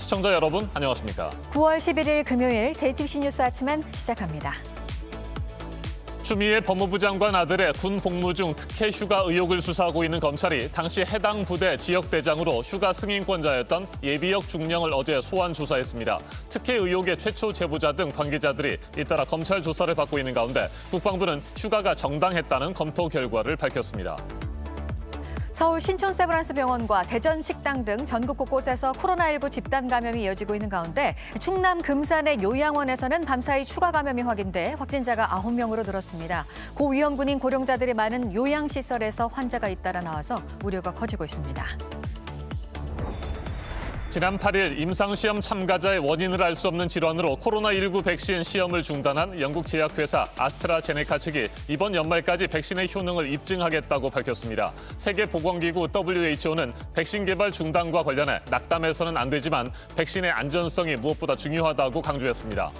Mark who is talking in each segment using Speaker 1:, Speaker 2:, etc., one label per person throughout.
Speaker 1: 시청자 여러분, 안녕하십니까?
Speaker 2: 9월 11일 금요일 JTBC 뉴스 아침엔 시작합니다.
Speaker 1: 추미애 법무부 장관 아들의 군 복무 중 특혜 휴가 의혹을 수사하고 있는 검찰이 당시 해당 부대 지역대장으로 휴가 승인권자였던 예비역 중령을 어제 소환 조사했습니다. 특혜 의혹의 최초 제보자 등 관계자들이 잇따라 검찰 조사를 받고 있는 가운데 국방부는 휴가가 정당했다는 검토 결과를 밝혔습니다.
Speaker 2: 서울 신촌 세브란스 병원과 대전 식당 등 전국 곳곳에서 코로나19 집단 감염이 이어지고 있는 가운데 충남 금산의 요양원에서는 밤사이 추가 감염이 확인돼 확진자가 9명으로 늘었습니다. 고위험군인 고령자들이 많은 요양시설에서 환자가 잇따라 나와서 우려가 커지고 있습니다.
Speaker 1: 지난 8일 임상시험 참가자의 원인을 알 수 없는 질환으로 코로나19 백신 시험을 중단한 영국 제약회사 아스트라제네카 측이 이번 연말까지 백신의 효능을 입증하겠다고 밝혔습니다. 세계보건기구 WHO는 백신 개발 중단과 관련해 낙담해서는 안 되지만 백신의 안전성이 무엇보다 중요하다고 강조했습니다.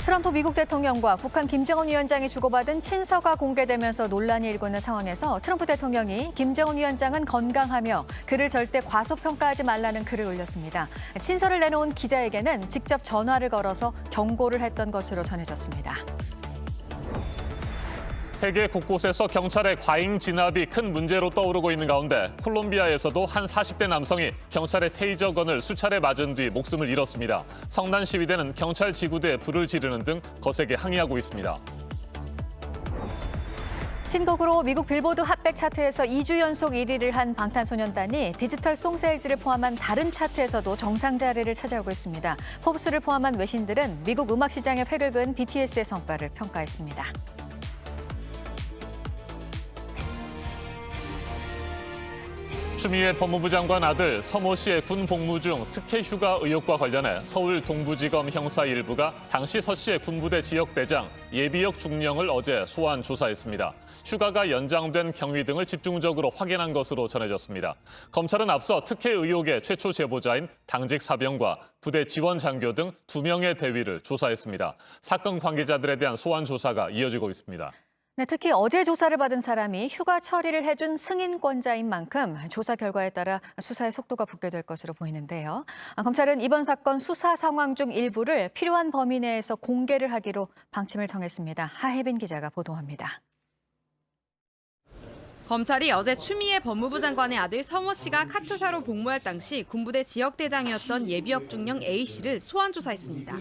Speaker 2: 트럼프 미국 대통령과 북한 김정은 위원장이 주고받은 친서가 공개되면서 논란이 일고 있는 상황에서 트럼프 대통령이 김정은 위원장은 건강하며 그를 절대 과소평가하지 말라는 글을 올렸습니다. 친서를 내놓은 기자에게는 직접 전화를 걸어서 경고를 했던 것으로 전해졌습니다.
Speaker 1: 세계 곳곳에서 경찰의 과잉 진압이 큰 문제로 떠오르고 있는 가운데 콜롬비아에서도 한 40대 남성이 경찰의 테이저건을 수차례 맞은 뒤 목숨을 잃었습니다. 성난 시위대는 경찰 지구대에 불을 지르는 등 거세게 항의하고 있습니다.
Speaker 2: 신곡으로 미국 빌보드 핫백 차트에서 2주 연속 1위를 한 방탄소년단이 디지털 송세일즈를 포함한 다른 차트에서도 정상 자리를 차지하고 있습니다. 포브스를 포함한 외신들은 미국 음악 시장의 획을 그은 BTS의 성과를 평가했습니다.
Speaker 1: 추미애 법무부 장관 아들 서모 씨의 군 복무 중 특혜 휴가 의혹과 관련해 서울 동부지검 형사 1부가 당시 서 씨의 군부대 지역대장 예비역 중령을 어제 소환 조사했습니다. 휴가가 연장된 경위 등을 집중적으로 확인한 것으로 전해졌습니다. 검찰은 앞서 특혜 의혹의 최초 제보자인 당직 사병과 부대 지원 장교 등 2명의 대위를 조사했습니다. 사건 관계자들에 대한 소환 조사가 이어지고 있습니다.
Speaker 2: 네, 특히 어제 조사를 받은 사람이 휴가 처리를 해준 승인권자인 만큼 조사 결과에 따라 수사의 속도가 붙게 될 것으로 보이는데요. 검찰은 이번 사건 수사 상황 중 일부를 필요한 범위 내에서 공개를 하기로 방침을 정했습니다. 하혜빈 기자가 보도합니다.
Speaker 3: 검찰이 어제 추미애 법무부 장관의 아들 서모 씨가 카투사로 복무할 당시 군부대 지역대장이었던 예비역 중령 A 씨를 소환 조사했습니다.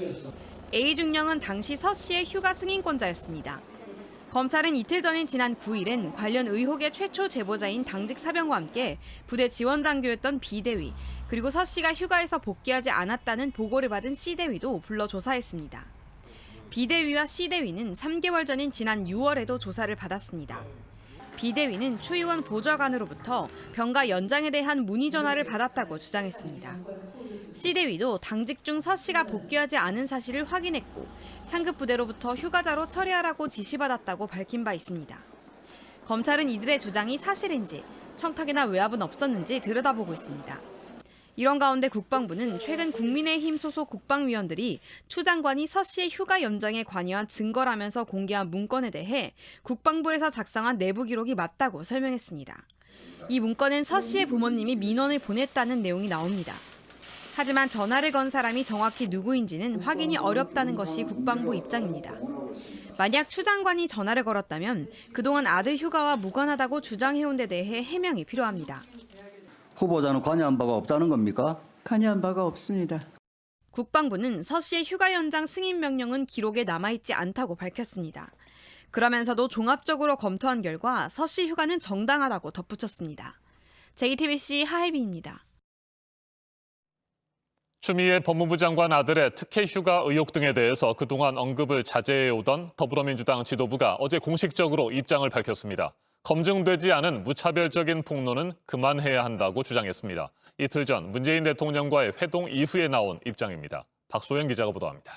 Speaker 3: A 중령은 당시 서 씨의 휴가 승인권자였습니다. 검찰은 이틀 전인 지난 9일엔 관련 의혹의 최초 제보자인 당직 사병과 함께 부대 지원 장교였던 B대위, 그리고 서 씨가 휴가에서 복귀하지 않았다는 보고를 받은 C대위도 불러 조사했습니다. B대위와 C대위는 3개월 전인 지난 6월에도 조사를 받았습니다. B대위는 추 의원 보좌관으로부터 병가 연장에 대한 문의 전화를 받았다고 주장했습니다. C대위도 당직 중 서 씨가 복귀하지 않은 사실을 확인했고 상급 부대로부터 휴가자로 처리하라고 지시받았다고 밝힌 바 있습니다. 검찰은 이들의 주장이 사실인지 청탁이나 외압은 없었는지 들여다보고 있습니다. 이런 가운데 국방부는 최근 국민의힘 소속 국방위원들이 추 장관이 서 씨의 휴가 연장에 관여한 증거라면서 공개한 문건에 대해 국방부에서 작성한 내부 기록이 맞다고 설명했습니다. 이 문건엔 서 씨의 부모님이 민원을 보냈다는 내용이 나옵니다. 하지만 전화를 건 사람이 정확히 누구인지는 확인이 어렵다는 것이 국방부 입장입니다. 만약 추 장관이 전화를 걸었다면 그동안 아들 휴가와 무관하다고 주장해온 데 대해 해명이 필요합니다.
Speaker 4: 후보자는 관여한 바가 없다는 겁니까?
Speaker 5: 관여한 바가 없습니다.
Speaker 3: 국방부는 서 씨의 휴가 연장 승인 명령은 기록에 남아있지 않다고 밝혔습니다. 그러면서도 종합적으로 검토한 결과 서 씨 휴가는 정당하다고 덧붙였습니다. JTBC 하혜빈입니다.
Speaker 1: 추미애 법무부 장관 아들의 특혜 휴가 의혹 등에 대해서 그동안 언급을 자제해오던 더불어민주당 지도부가 어제 공식적으로 입장을 밝혔습니다. 검증되지 않은 무차별적인 폭로는 그만해야 한다고 주장했습니다. 이틀 전 문재인 대통령과의 회동 이후에 나온 입장입니다. 박소영 기자가 보도합니다.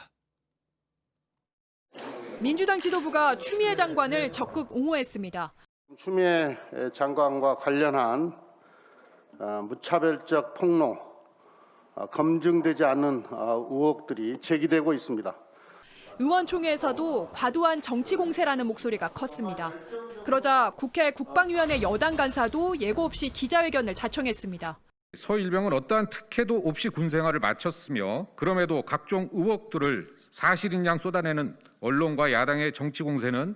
Speaker 6: 민주당 지도부가 추미애 장관을 적극 옹호했습니다.
Speaker 7: 추미애 장관과 관련한 무차별적 폭로, 검증되지 않은 의혹들이 제기되고 있습니다.
Speaker 6: 의원총회에서도 과도한 정치 공세라는 목소리가 컸습니다. 그러자 국회 국방위원회 여당 간사도 예고 없이 기자회견을 자청했습니다.
Speaker 5: 서일병은 어떠한 특혜도 없이 군 생활을 마쳤으며 그럼에도 각종 의혹들을 사실인 양 쏟아내는 언론과 야당의 정치 공세는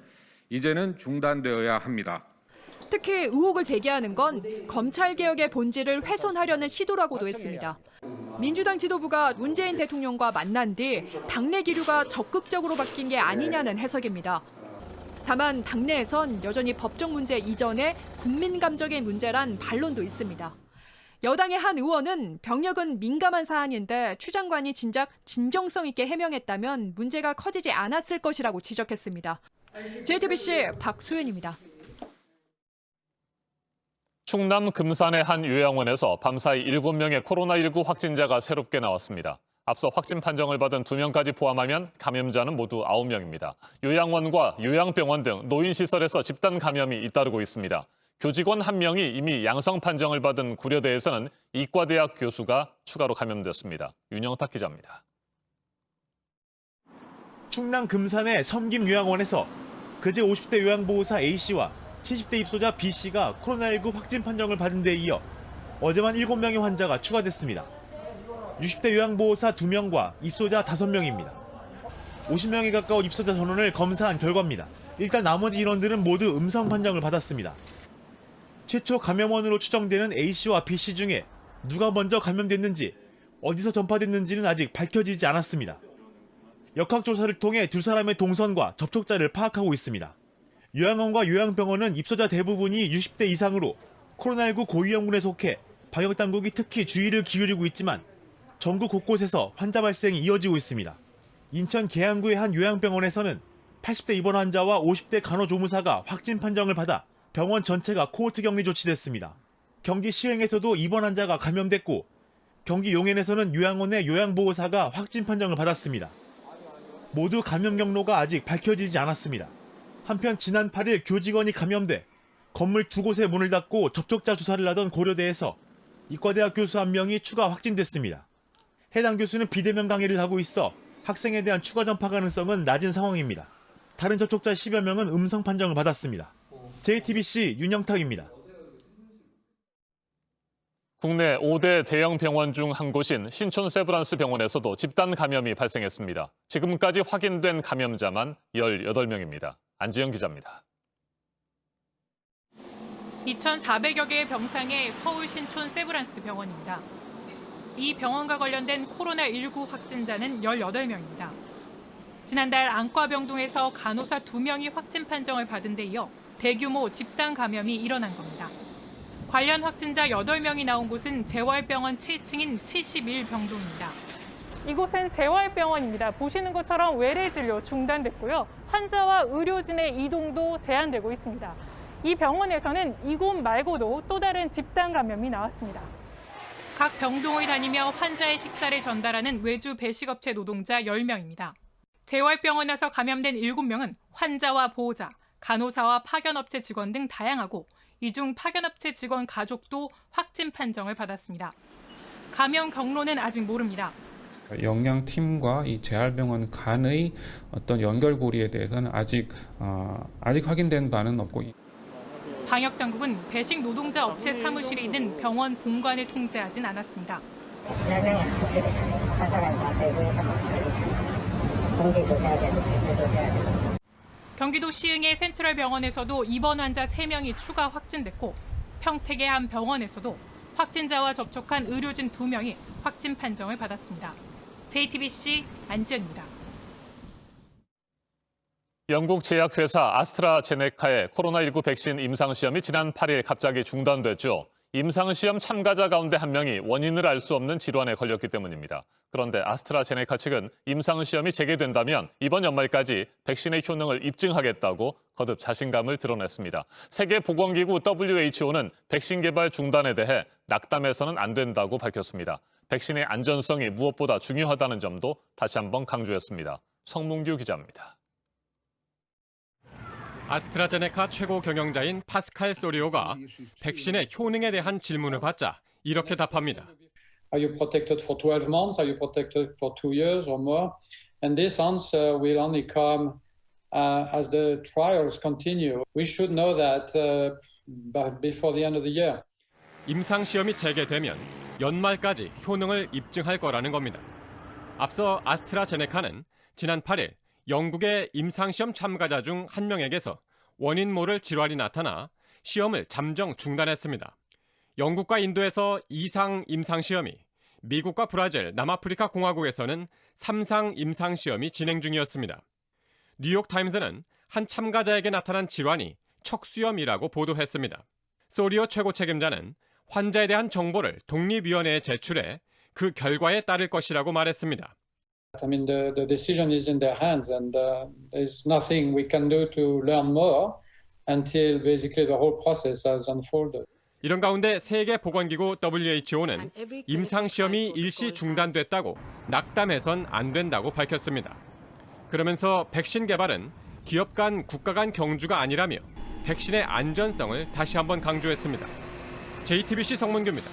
Speaker 5: 이제는 중단되어야 합니다.
Speaker 6: 특히 의혹을 제기하는 건 검찰개혁의 본질을 훼손하려는 시도라고도 했습니다. 민주당 지도부가 문재인 대통령과 만난 뒤 당내 기류가 적극적으로 바뀐 게 아니냐는 해석입니다. 다만 당내에선 여전히 법적 문제 이전에 국민 감정의 문제란 반론도 있습니다. 여당의 한 의원은 병역은 민감한 사안인데 추 장관이 진작 진정성 있게 해명했다면 문제가 커지지 않았을 것이라고 지적했습니다. JTBC 박수연입니다.
Speaker 1: 충남 금산의 한 요양원에서 밤사이 7명의 코로나19 확진자가 새롭게 나왔습니다. 앞서 확진 판정을 받은 2명까지 포함하면 감염자는 모두 9명입니다. 요양원과 요양병원 등 노인시설에서 집단 감염이 잇따르고 있습니다. 교직원 1명이 이미 양성 판정을 받은 고려대에서는 이과대학 교수가 추가로 감염됐습니다. 윤영탁 기자입니다.
Speaker 8: 충남 금산의 섬김요양원에서 그제 50대 요양보호사 A씨와 70대 입소자 B씨가 코로나19 확진 판정을 받은 데 이어 어제만 7명의 환자가 추가됐습니다. 60대 요양보호사 2명과 입소자 5명입니다. 50명에 가까운 입소자 전원을 검사한 결과입니다. 일단 나머지 인원들은 모두 음성 판정을 받았습니다. 최초 감염원으로 추정되는 A씨와 B씨 중에 누가 먼저 감염됐는지, 어디서 전파됐는지는 아직 밝혀지지 않았습니다. 역학조사를 통해 두 사람의 동선과 접촉자를 파악하고 있습니다. 요양원과 요양병원은 입소자 대부분이 60대 이상으로 코로나19 고위험군에 속해 방역당국이 특히 주의를 기울이고 있지만 전국 곳곳에서 환자 발생이 이어지고 있습니다. 인천 계양구의 한 요양병원에서는 80대 입원 환자와 50대 간호조무사가 확진 판정을 받아 병원 전체가 코호트 격리 조치됐습니다. 경기 시흥에서도 입원 환자가 감염됐고 경기 용인에서는 요양원의 요양보호사가 확진 판정을 받았습니다. 모두 감염 경로가 아직 밝혀지지 않았습니다. 한편 지난 8일 교직원이 감염돼 건물 2곳의 문을 닫고 접촉자 조사를 하던 고려대에서 이과대학 교수 1명이 추가 확진됐습니다. 해당 교수는 비대면 강의를 하고 있어 학생에 대한 추가 전파 가능성은 낮은 상황입니다. 다른 접촉자 10여 명은 음성 판정을 받았습니다. JTBC 윤영탁입니다.
Speaker 1: 국내 5대 대형 병원 중 한 곳인 신촌 세브란스 병원에서도 집단 감염이 발생했습니다. 지금까지 확인된 감염자만 18명입니다. 안지영 기자입니다.
Speaker 9: 2,400여 개의 병상의 서울 신촌 세브란스 병원입니다. 이 병원과 관련된 코로나19 확진자는 18명입니다. 지난달 안과병동에서 간호사 2명이 확진 판정을 받은 데 이어 대규모 집단 감염이 일어난 겁니다. 관련 확진자 8명이 나온 곳은 재활병원 7층인 71병동입니다. 이곳은 재활병원입니다. 보시는 것처럼 외래 진료 중단됐고요. 환자와 의료진의 이동도 제한되고 있습니다. 이 병원에서는 이곳 말고도 또 다른 집단 감염이 나왔습니다. 각 병동을 다니며 환자의 식사를 전달하는 외주 배식업체 노동자 10명입니다. 재활병원에서 감염된 7명은 환자와 보호자, 간호사와 파견업체 직원 등 다양하고 이 중 파견업체 직원 가족도 확진 판정을 받았습니다. 감염 경로는 아직 모릅니다.
Speaker 10: 영양팀과 이 재활병원 간의 어떤 연결고리에 대해서는 아직 확인된 바는 없고.
Speaker 9: 방역당국은 배식 노동자 업체 사무실이 있는 병원 본관을 통제하진 않았습니다. 경기도 시흥의 센트럴 병원에서도 입원 환자 3명이 추가 확진됐고 평택의 한 병원에서도 확진자와 접촉한 의료진 2명이 확진 판정을 받았습니다. JTBC 안지연입니다.
Speaker 1: 영국 제약회사 아스트라제네카의 코로나19 백신 임상시험이 지난 8일 갑자기 중단됐죠. 임상시험 참가자 가운데 1명이 원인을 알 수 없는 질환에 걸렸기 때문입니다. 그런데 아스트라제네카 측은 임상시험이 재개된다면 이번 연말까지 백신의 효능을 입증하겠다고 거듭 자신감을 드러냈습니다. 세계보건기구 WHO는 백신 개발 중단에 대해 낙담해서는 안 된다고 밝혔습니다. 백신의 안전성이 무엇보다 중요하다는 점도 다시 한번 강조했습니다. 성문규 기자입니다.
Speaker 11: 아스트라제네카 최고 경영자인 파스칼 소리오가 백신의 효능에 대한 질문을 받자 이렇게 답합니다.
Speaker 12: Are you protected for 12 months? Are you protected for 2 years or more? And this answer will only come as the trials continue. We should know that before the end of the year.
Speaker 11: 임상 시험이 재개되면 연말까지 효능을 입증할 거라는 겁니다. 앞서 아스트라제네카는 지난 8일 영국의 임상시험 참가자 중 한 명에게서 원인 모를 질환이 나타나 시험을 잠정 중단했습니다. 영국과 인도에서 2상 임상시험이, 미국과 브라질, 남아프리카 공화국에서는 3상 임상시험이 진행 중이었습니다. 뉴욕타임즈는 한 참가자에게 나타난 질환이 척수염이라고 보도했습니다. 소리오 최고 책임자는 환자에 대한 정보를 독립위원회에 제출해 그 결과에 따를 것이라고 말했습니다.
Speaker 12: I mean, the decision is in their hands, and there's nothing we can do to learn more until basically the whole process has unfolded.
Speaker 11: 이런 가운데 세계보건기구 WHO는 임상시험이 일시 중단됐다고 낙담해선 안 된다고 밝혔습니다. 그러면서 백신 개발은 기업 간 국가 간 경주가 아니라며 백신의 안전성을 다시 한번 강조했습니다. JTBC 성문규입니다.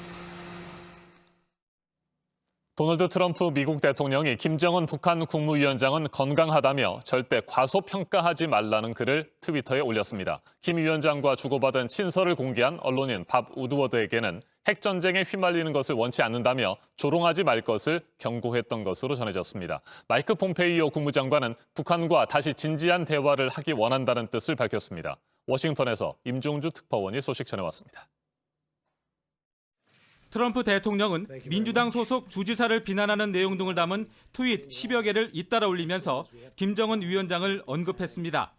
Speaker 1: 도널드 트럼프 미국 대통령이 김정은 북한 국무위원장은 건강하다며 절대 과소평가하지 말라는 글을 트위터에 올렸습니다. 김 위원장과 주고받은 친서를 공개한 언론인 밥 우드워드에게는 핵전쟁에 휘말리는 것을 원치 않는다며 조롱하지 말 것을 경고했던 것으로 전해졌습니다. 마이크 폼페이오 국무장관은 북한과 다시 진지한 대화를 하기 원한다는 뜻을 밝혔습니다. 워싱턴에서 임종주 특파원이 소식 전해왔습니다.
Speaker 13: 트럼프 대통령은 민주당 소속 주지사를 비난하는 내용 등을 담은 트윗 10여 개를 잇따라 올리면서 김정은 위원장을 언급했습니다.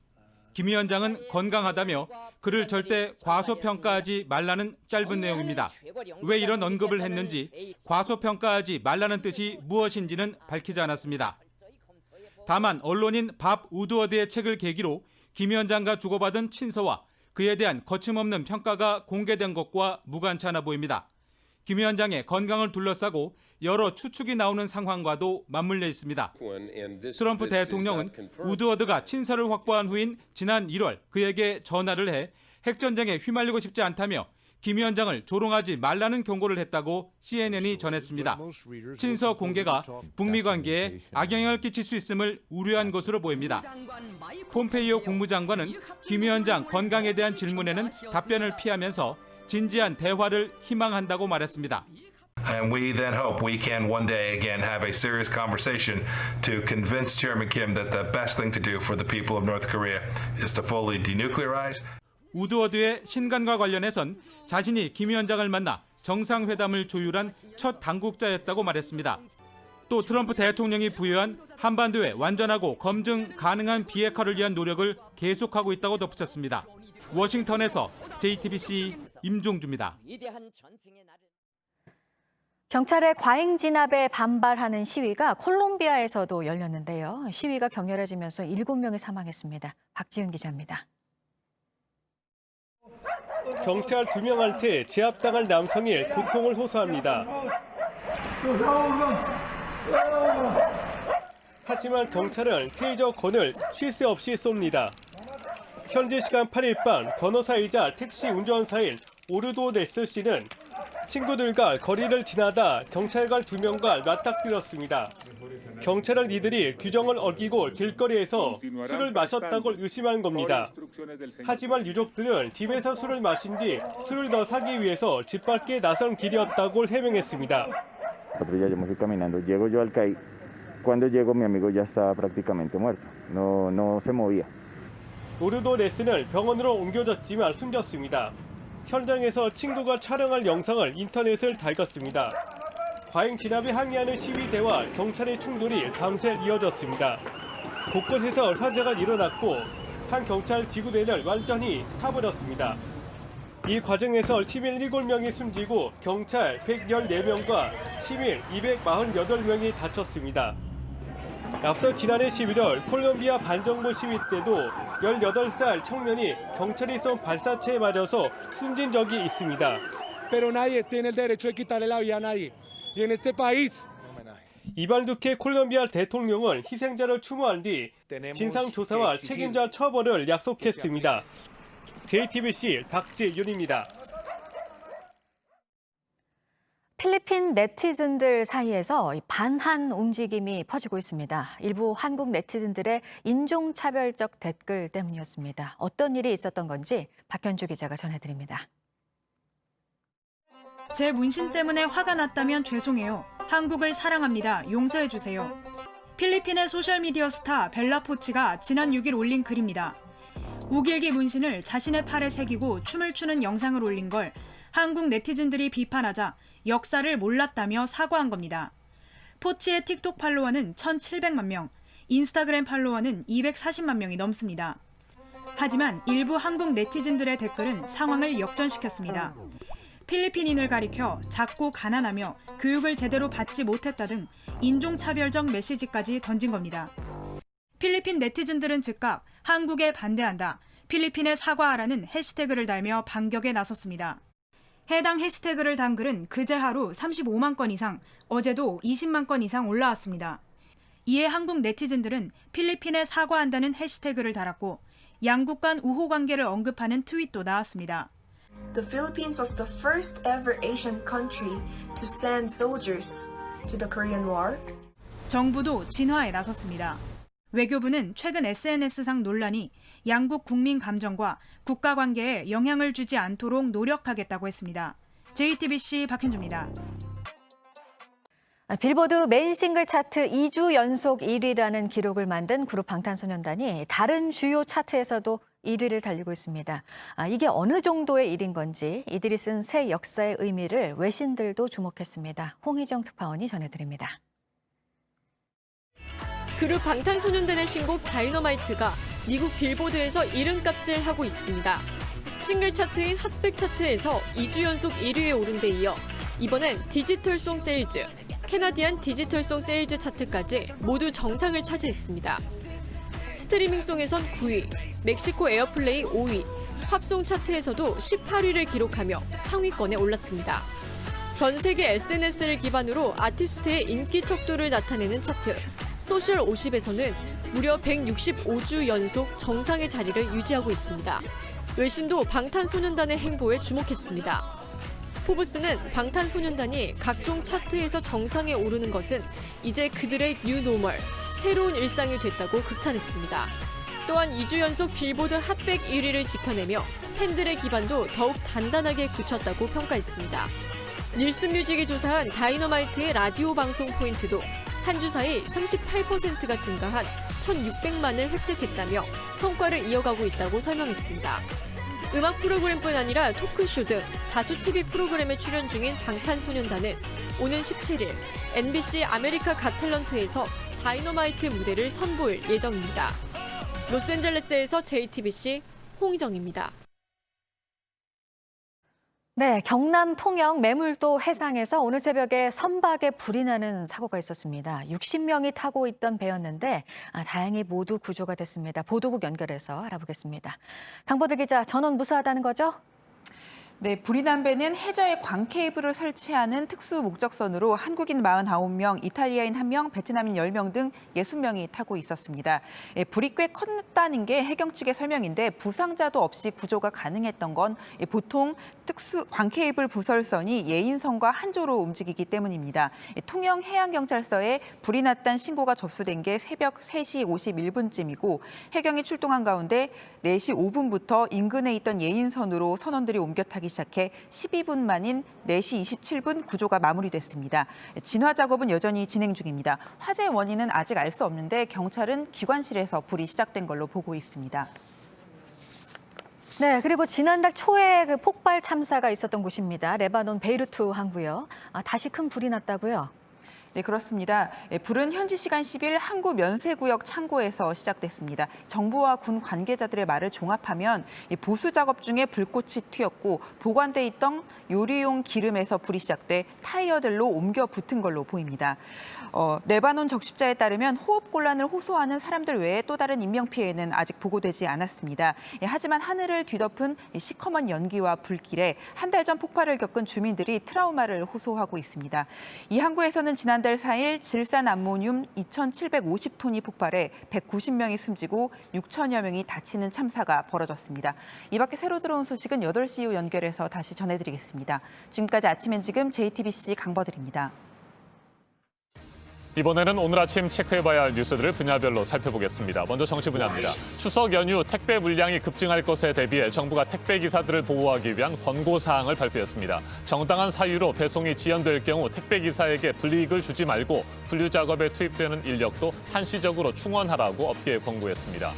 Speaker 13: 김 위원장은 건강하다며 그를 절대 과소평가하지 말라는 짧은 내용입니다. 왜 이런 언급을 했는지, 과소평가하지 말라는 뜻이 무엇인지는 밝히지 않았습니다. 다만 언론인 밥 우드워드의 책을 계기로 김 위원장과 주고받은 친서와 그에 대한 거침없는 평가가 공개된 것과 무관치 않아 보입니다. 김 위원장의 건강을 둘러싸고 여러 추측이 나오는 상황과도 맞물려 있습니다. 트럼프 대통령은 우드워드가 친서를 확보한 후인 지난 1월 그에게 전화를 해 핵전쟁에 휘말리고 싶지 않다며 김 위원장을 조롱하지 말라는 경고를 했다고 CNN이 전했습니다. 친서 공개가 북미 관계에 악영향을 끼칠 수 있음을 우려한 것으로 보입니다. 폼페이오 국무장관은 김 위원장 건강에 대한 질문에는 답변을 피하면서 진지한 대화를 희망한다고 말했습니다.
Speaker 14: And we then hope we can one day again have a serious conversation to convince Chairman Kim that the best thing to do for the people of North Korea is to fully denuclearize.
Speaker 13: 우드워드의 신간과 관련해선 자신이 김 위원장을 만나 정상회담을 조율한 첫 당국자였다고 말했습니다. 또 트럼프 대통령이 부여한 한반도의 완전하고 검증 가능한 비핵화를 위한 노력을 계속하고 있다고 덧붙였습니다. 워싱턴에서 JTBC 임종주입니다.
Speaker 2: 경찰의 과잉 진압에 반발하는 시위가 콜롬비아에서도 열렸는데요. 시위가 격렬해지면서 7명이 사망했습니다. 박지윤 기자입니다.
Speaker 15: 경찰 2명한테 제압당할 남성이 고통을 호소합니다. 하지만 경찰은 테이저 건을 쉴 새 없이 쏩니다. 현지 시간 8일 밤 변호사이자 택시 운전사인 오르도 네스 씨는 친구들과 거리를 지나다 경찰관 2명과 맞닥뜨렸습니다. 경찰은 이들이 규정을 어기고 길거리에서 술을 마셨다고 의심한 겁니다. 하지만 유족들은 집에서 술을 마신 뒤 술을 더 사기 위해서 집 밖에 나선 길이었다고 해명했습니다.
Speaker 16: Cuando llegó mi amigo ya estaba prácticamente muerto. No se movía.
Speaker 15: 오르도 네스는 병원으로 옮겨졌지만 숨졌습니다. 현장에서 친구가 촬영한 영상을 인터넷을 달궜습니다. 과잉 진압에 항의하는 시위대와 경찰의 충돌이 밤새 이어졌습니다. 곳곳에서 화재가 일어났고 한 경찰 지구대를 완전히 타버렸습니다. 이 과정에서 시민 7명이 숨지고 경찰 114명과 시민 248명이 다쳤습니다. 앞서 지난해 11월 콜롬비아 반정부 시위 때도 18살 청년이 경찰이 쏜 발사체에 맞아서 숨진 적이 있습니다.
Speaker 17: Pero nadie tiene el derecho de quitarle la vida a nadie. Y en este país
Speaker 15: 이발 두케 콜롬비아 대통령은 희생자를 추모한 뒤 진상조사와 책임자 처벌을 약속했습니다. JTBC 박지윤입니다.
Speaker 2: 필리핀 네티즌들 사이에서 반한 움직임이 퍼지고 있습니다. 일부 한국 네티즌들의 인종차별적 댓글 때문이었습니다. 어떤 일이 있었던 건지 박현주 기자가 전해드립니다.
Speaker 18: 제 문신 때문에 화가 났다면 죄송해요. 한국을 사랑합니다. 용서해 주세요. 필리핀의 소셜미디어 스타 벨라 포치가 지난 6일 올린 글입니다. 우길기 문신을 자신의 팔에 새기고 춤을 추는 영상을 올린 걸 한국 네티즌들이 비판하자 역사를 몰랐다며 사과한 겁니다. 포치의 틱톡 팔로워는 1,700만 명, 인스타그램 팔로워는 240만 명이 넘습니다. 하지만 일부 한국 네티즌들의 댓글은 상황을 역전시켰습니다. 필리핀인을 가리켜 작고 가난하며 교육을 제대로 받지 못했다 등 인종차별적 메시지까지 던진 겁니다. 필리핀 네티즌들은 즉각 한국에 반대한다, 필리핀에 사과하라는 해시태그를 달며 반격에 나섰습니다. 해당 해시태그를 단 글은 그제 하루 35만 건 이상, 어제도 20만 건 이상 올라왔습니다. 이에 한국 네티즌들은 필리핀에 사과한다는 해시태그를 달았고 양국 간 우호 관계를 언급하는 트윗도 나왔습니다.
Speaker 19: The Philippines was the first ever Asian country to send soldiers to the Korean War.
Speaker 18: 정부도 진화에 나섰습니다. 외교부는 최근 SNS상 논란이 양국 국민 감정과 국가 관계에 영향을 주지 않도록 노력하겠다고 했습니다. JTBC 박현주입니다.
Speaker 2: 빌보드 메인 싱글 차트 2주 연속 1위라는 기록을 만든 그룹 방탄소년단이 다른 주요 차트에서도 1위를 달리고 있습니다. 이게 어느 정도의 일인 건지 이들이 쓴 새 역사의 의미를 외신들도 주목했습니다. 홍희정 특파원이 전해드립니다.
Speaker 20: 그룹 방탄소년단의 신곡 다이너마이트가 미국 빌보드에서 이름값을 하고 있습니다. 싱글 차트인 핫백 차트에서 2주 연속 1위에 오른 데 이어 이번엔 디지털송 세일즈, 캐나디안 디지털송 세일즈 차트까지 모두 정상을 차지했습니다. 스트리밍송에선 9위, 멕시코 에어플레이 5위, 팝송 차트에서도 18위를 기록하며 상위권에 올랐습니다. 전 세계 SNS를 기반으로 아티스트의 인기 척도를 나타내는 차트, 소셜 50에서는 무려 165주 연속 정상의 자리를 유지하고 있습니다. 외신도 방탄소년단의 행보에 주목했습니다. 포브스는 방탄소년단이 각종 차트에서 정상에 오르는 것은 이제 그들의 뉴 노멀, 새로운 일상이 됐다고 극찬했습니다. 또한 2주 연속 빌보드 핫백 1위를 지켜내며 팬들의 기반도 더욱 단단하게 굳혔다고 평가했습니다. 닐슨 뮤직이 조사한 다이너마이트의 라디오 방송 포인트도 한 주 사이 38%가 증가한 1,600만을 획득했다며 성과를 이어가고 있다고 설명했습니다. 음악 프로그램뿐 아니라 토크쇼 등 다수 TV 프로그램에 출연 중인 방탄소년단은 오는 17일 MBC 아메리카 갓탤런트에서 다이너마이트 무대를 선보일 예정입니다. 로스앤젤레스에서 JTBC 홍희정입니다.
Speaker 2: 네, 경남 통영 매물도 해상에서 오늘 새벽에 선박에 불이 나는 사고가 있었습니다. 60명이 타고 있던 배였는데 다행히 모두 구조가 됐습니다. 보도국 연결해서 알아보겠습니다. 강보들 기자, 전원 무사하다는 거죠?
Speaker 21: 네, 불이 난 배는 해저에 광 케이블을 설치하는 특수 목적선으로 한국인 49명, 이탈리아인 1명, 베트남인 10명 등 60명이 타고 있었습니다. 불이 꽤 컸다는 게 해경 측의 설명인데 부상자도 없이 구조가 가능했던 건 보통 특수 광 케이블 부설선이 예인선과 한조로 움직이기 때문입니다. 통영 해양경찰서에 불이 났다는 신고가 접수된 게 새벽 3시 51분쯤이고 해경이 출동한 가운데 4시 5분부터 인근에 있던 예인선으로 선원들이 옮겨 타기 시작해 12분 만인 4시 27분 구조가 마무리됐습니다. 진화 작업은 여전히 진행 중입니다. 화재 원인은 아직 알 수 없는데 경찰은 기관실에서 불이 시작된 걸로 보고 있습니다.
Speaker 2: 네, 그리고 지난달 초에 그 폭발 참사가 있었던 곳입니다. 레바논 베이루트 항구요. 다시 큰 불이 났다고요?
Speaker 21: 네, 그렇습니다. 불은 현지 시간 10일 항구 면세구역 창고에서 시작됐습니다. 정부와 군 관계자들의 말을 종합하면 보수 작업 중에 불꽃이 튀었고 보관돼 있던 요리용 기름에서 불이 시작돼 타이어들로 옮겨 붙은 걸로 보입니다. 레바논 적십자에 따르면 호흡곤란을 호소하는 사람들 외에 또 다른 인명피해는 아직 보고되지 않았습니다. 하지만 하늘을 뒤덮은 시커먼 연기와 불길에 한 달 전 폭발을 겪은 주민들이 트라우마를 호소하고 있습니다. 이 항구에서는 지난달 4일 질산 암모늄 2,750톤이 폭발해 190명이 숨지고 6천여 명이 다치는 참사가 벌어졌습니다. 이 밖에 새로 들어온 소식은 8시 이후 연결해서 다시 전해드리겠습니다. 지금까지 아침엔 지금 JTBC 강버들입니다.
Speaker 1: 이번에는 오늘 아침 체크해봐야 할 뉴스들을 분야별로 살펴보겠습니다. 먼저 정치 분야입니다. 추석 연휴 택배 물량이 급증할 것에 대비해 정부가 택배 기사들을 보호하기 위한 권고 사항을 발표했습니다. 정당한 사유로 배송이 지연될 경우 택배 기사에게 불이익을 주지 말고 분류 작업에 투입되는 인력도 한시적으로 충원하라고 업계에 권고했습니다.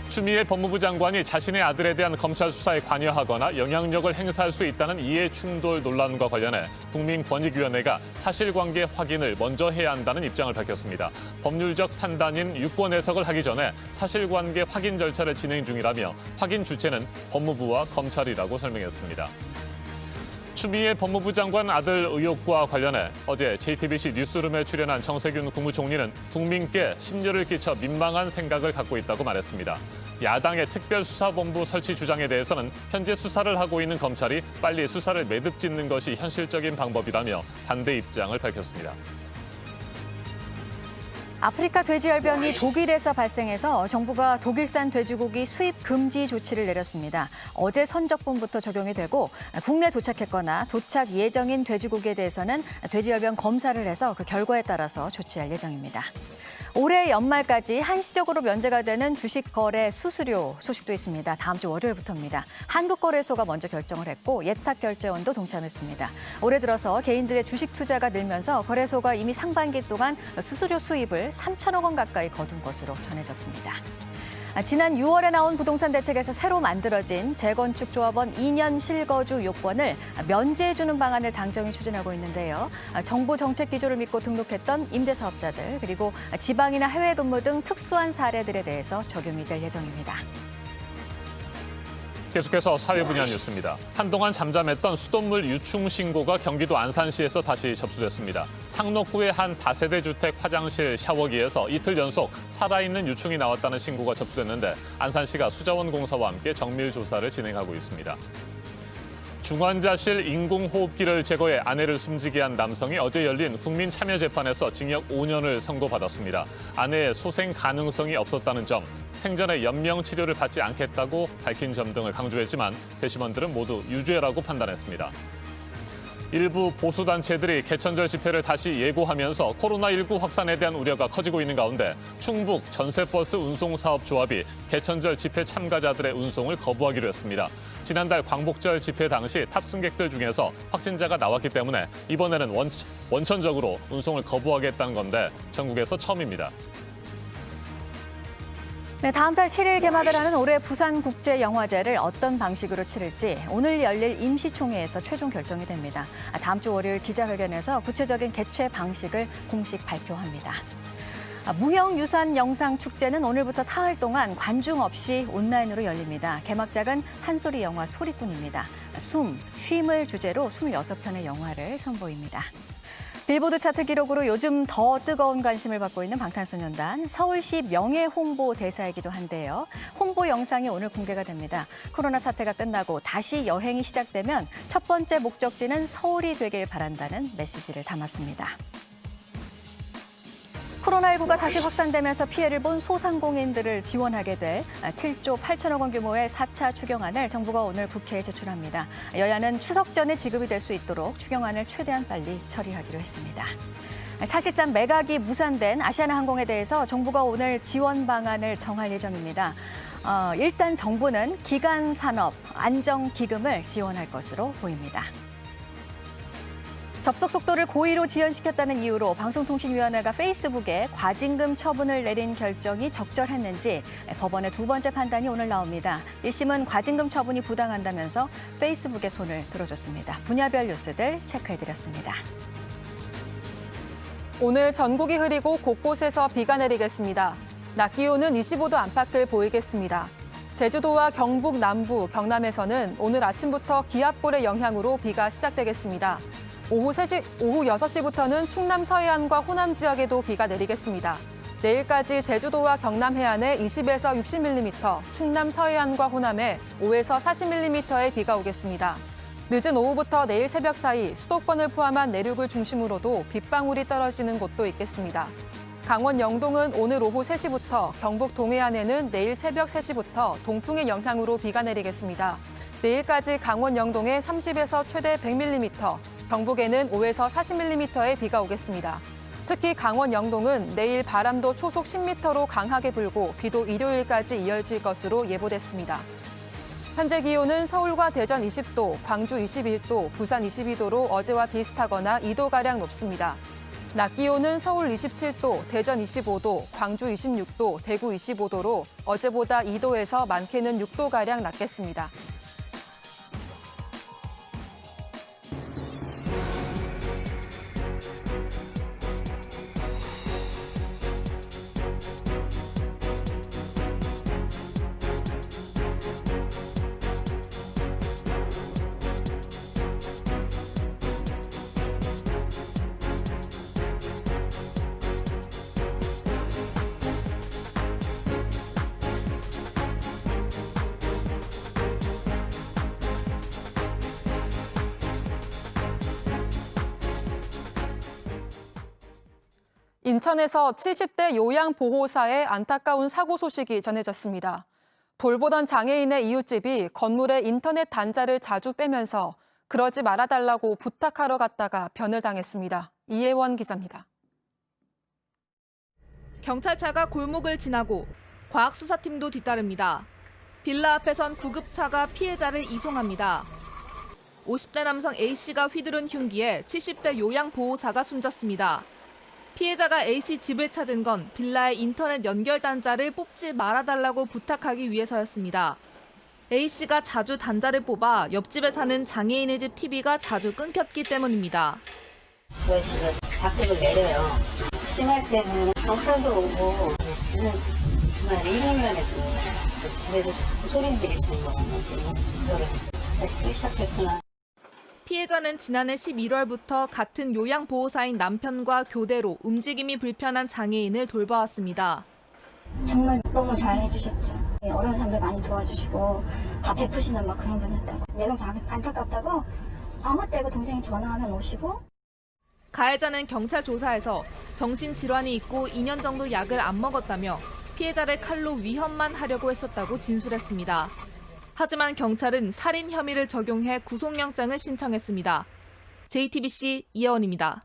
Speaker 1: 추미애 법무부 장관이 자신의 아들에 대한 검찰 수사에 관여하거나 영향력을 행사할 수 있다는 이해충돌 논란과 관련해 국민권익위원회가 사실관계 확인을 먼저 해야 한다는 입장을 밝혔습니다. 법률적 판단인 유권 해석을 하기 전에 사실관계 확인 절차를 진행 중이라며 확인 주체는 법무부와 검찰이라고 설명했습니다. 추미애 법무부 장관 아들 의혹과 관련해 어제 JTBC 뉴스룸에 출연한 정세균 국무총리는 국민께 심려를 끼쳐 민망한 생각을 갖고 있다고 말했습니다. 야당의 특별수사본부 설치 주장에 대해서는 현재 수사를 하고 있는 검찰이 빨리 수사를 매듭짓는 것이 현실적인 방법이라며 반대 입장을 밝혔습니다.
Speaker 2: 아프리카 돼지열병이 독일에서 발생해서 정부가 독일산 돼지고기 수입 금지 조치를 내렸습니다. 어제 선적분부터 적용이 되고 국내 도착했거나 도착 예정인 돼지고기에 대해서는 돼지열병 검사를 해서 그 결과에 따라서 조치할 예정입니다. 올해 연말까지 한시적으로 면제가 되는 주식 거래 수수료 소식도 있습니다. 다음 주 월요일부터입니다. 한국거래소가 먼저 결정을 했고 예탁결제원도 동참했습니다. 올해 들어서 개인들의 주식 투자가 늘면서 거래소가 이미 상반기 동안 수수료 수입을 3천억 원 가까이 거둔 것으로 전해졌습니다. 지난 6월에 나온 부동산 대책에서 새로 만들어진 재건축 조합원 2년 실거주 요건을 면제해주는 방안을 당정이 추진하고 있는데요. 정부 정책 기조를 믿고 등록했던 임대사업자들 그리고 지방이나 해외 근무 등 특수한 사례들에 대해서 적용이 될 예정입니다.
Speaker 1: 계속해서 사회 분야 뉴스입니다. 한동안 잠잠했던 수돗물 유충 신고가 경기도 안산시에서 다시 접수됐습니다. 상록구의 한 다세대 주택 화장실 샤워기에서 이틀 연속 살아있는 유충이 나왔다는 신고가 접수됐는데 안산시가 수자원공사와 함께 정밀 조사를 진행하고 있습니다. 중환자실 인공호흡기를 제거해 아내를 숨지게 한 남성이 어제 열린 국민참여재판에서 징역 5년을 선고받았습니다. 아내의 소생 가능성이 없었다는 점, 생전에 연명치료를 받지 않겠다고 밝힌 점 등을 강조했지만 배심원들은 모두 유죄라고 판단했습니다. 일부 보수단체들이 개천절 집회를 다시 예고하면서 코로나19 확산에 대한 우려가 커지고 있는 가운데 충북 전세버스 운송사업조합이 개천절 집회 참가자들의 운송을 거부하기로 했습니다. 지난달 광복절 집회 당시 탑승객들 중에서 확진자가 나왔기 때문에 이번에는 원천적으로 운송을 거부하겠다는 건데 전국에서 처음입니다.
Speaker 2: 네, 다음 달 7일 개막을 하는 올해 부산국제영화제를 어떤 방식으로 치를지 오늘 열릴 임시총회에서 최종 결정이 됩니다. 다음 주 월요일 기자회견에서 구체적인 개최 방식을 공식 발표합니다. 무형유산영상축제는 오늘부터 사흘 동안 관중 없이 온라인으로 열립니다. 개막작은 한소리 영화 소리꾼입니다. 쉼을 주제로 26편의 영화를 선보입니다. 빌보드 차트 기록으로 요즘 더 뜨거운 관심을 받고 있는 방탄소년단, 서울시 명예 홍보 대사이기도 한데요. 홍보 영상이 오늘 공개가 됩니다. 코로나 사태가 끝나고 다시 여행이 시작되면 첫 번째 목적지는 서울이 되길 바란다는 메시지를 담았습니다. 코로나19가 다시 확산되면서 피해를 본 소상공인들을 지원하게 될 7조 8천억 원 규모의 4차 추경안을 정부가 오늘 국회에 제출합니다. 여야는 추석 전에 지급이 될 수 있도록 추경안을 최대한 빨리 처리하기로 했습니다. 사실상 매각이 무산된 아시아나항공에 대해서 정부가 오늘 지원 방안을 정할 예정입니다. 일단 정부는 기간산업 안정기금을 지원할 것으로 보입니다. 접속 속도를 고의로 지연시켰다는 이유로 방송통신위원회가 페이스북에 과징금 처분을 내린 결정이 적절했는지 법원의 두 번째 판단이 오늘 나옵니다. 1심은 과징금 처분이 부당한다면서 페이스북에 손을 들어줬습니다. 분야별 뉴스들 체크해드렸습니다.
Speaker 4: 오늘 전국이 흐리고 곳곳에서 비가 내리겠습니다. 낮 기온은 25도 안팎을 보이겠습니다. 제주도와 경북 남부, 경남에서는 오늘 아침부터 기압골의 영향으로 비가 시작되겠습니다. 오후 6시부터는 충남 서해안과 호남 지역에도 비가 내리겠습니다. 내일까지 제주도와 경남 해안에 20에서 60mm, 충남 서해안과 호남에 5에서 40mm의 비가 오겠습니다. 늦은 오후부터 내일 새벽 사이 수도권을 포함한 내륙을 중심으로도 빗방울이 떨어지는 곳도 있겠습니다. 강원 영동은 오늘 오후 3시부터, 경북 동해안에는 내일 새벽 3시부터 동풍의 영향으로 비가 내리겠습니다. 내일까지 강원 영동에 30에서 최대 100mm, 경북에는 5에서 40mm의 비가 오겠습니다. 특히 강원 영동은 내일 바람도 초속 10m로 강하게 불고 비도 일요일까지 이어질 것으로 예보됐습니다. 현재 기온은 서울과 대전 20도, 광주 21도, 부산 22도로 어제와 비슷하거나 2도가량 높습니다. 낮 기온은 서울 27도, 대전 25도, 광주 26도, 대구 25도로 어제보다 2도에서 많게는 6도가량 낮겠습니다. 인천에서 70대 요양보호사의 안타까운 사고 소식이 전해졌습니다. 돌보던 장애인의 이웃집이 건물에 인터넷 단자를 자주 빼면서 그러지 말아달라고 부탁하러 갔다가 변을 당했습니다. 이혜원 기자입니다.
Speaker 3: 경찰차가 골목을 지나고 과학수사팀도 뒤따릅니다. 빌라 앞에선 구급차가 피해자를 이송합니다. 50대 남성 A씨가 휘두른 흉기에 70대 요양보호사가 숨졌습니다. 피해자가 A씨 집을 찾은 건 빌라의 인터넷 연결 단자를 뽑지 말아달라고 부탁하기 위해서였습니다. A씨가 자주 단자를 뽑아 옆집에 사는 장애인의 집 TV가 자주 끊겼기 때문입니다.
Speaker 22: 그 아저씨가 자택을 내려요. 심할 때는 경찰도 오고 집은 정말 1인만 해도 집에서 자꾸 소리를 지르시는 거거든요. 다시 또 시작했구나.
Speaker 3: 피해자는 지난해 11월부터 같은 요양보호사인 남편과 교대로 움직임이 불편한 장애인을 돌봐왔습니다.
Speaker 22: 정말 너무 잘 해주셨죠. 어려운 사람들 많이 도와주시고 다 베푸시는 막 그런 분이었다고. 내 동생 안타깝다고 아무 때고 동생이 전화하면 오시고.
Speaker 3: 가해자는 경찰 조사에서 정신질환이 있고 2년 정도 약을 안 먹었다며 피해자를 칼로 위협만 하려고 했었다고 진술했습니다. 하지만 경찰은 살인 혐의를 적용해 구속영장을 신청했습니다. JTBC 이혜원입니다.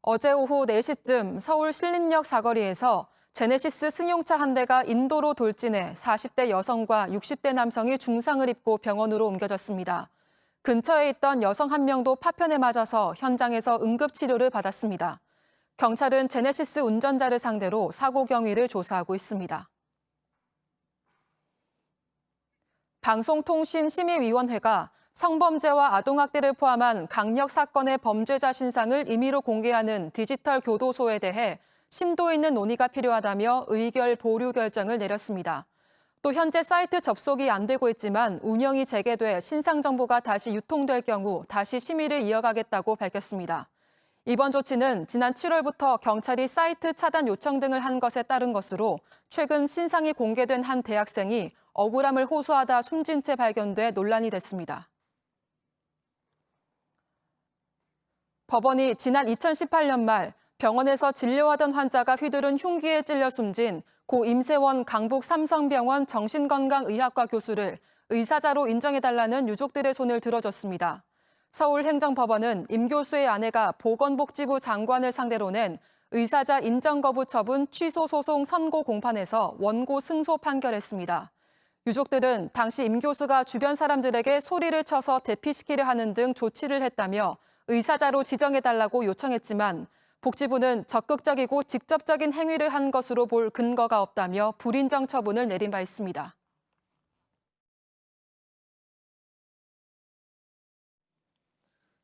Speaker 4: 어제 오후 4시쯤 서울 신림역 사거리에서 제네시스 승용차 한 대가 인도로 돌진해 40대 여성과 60대 남성이 중상을 입고 병원으로 옮겨졌습니다. 근처에 있던 여성 한 명도 파편에 맞아서 현장에서 응급치료를 받았습니다. 경찰은 제네시스 운전자를 상대로 사고 경위를 조사하고 있습니다. 방송통신심의위원회가 성범죄와 아동학대를 포함한 강력 사건의 범죄자 신상을 임의로 공개하는 디지털 교도소에 대해 심도 있는 논의가 필요하다며 의결 보류 결정을 내렸습니다. 또 현재 사이트 접속이 안 되고 있지만 운영이 재개돼 신상 정보가 다시 유통될 경우 다시 심의를 이어가겠다고 밝혔습니다. 이번 조치는 지난 7월부터 경찰이 사이트 차단 요청 등을 한 것에 따른 것으로 최근 신상이 공개된 한 대학생이 억울함을 호소하다 숨진 채 발견돼 논란이 됐습니다. 법원이 지난 2018년 말 병원에서 진료하던 환자가 휘두른 흉기에 찔려 숨진 고 임세원 강북 삼성병원 정신건강의학과 교수를 의사자로 인정해달라는 유족들의 손을 들어줬습니다. 서울행정법원은 임 교수의 아내가 보건복지부 장관을 상대로 낸 의사자 인정 거부 처분 취소 소송 선고 공판에서 원고 승소 판결했습니다. 유족들은 당시 임 교수가 주변 사람들에게 소리를 쳐서 대피시키려 하는 등 조치를 했다며 의사자로 지정해달라고 요청했지만 복지부는 적극적이고 직접적인 행위를 한 것으로 볼 근거가 없다며 불인정 처분을 내린 바 있습니다.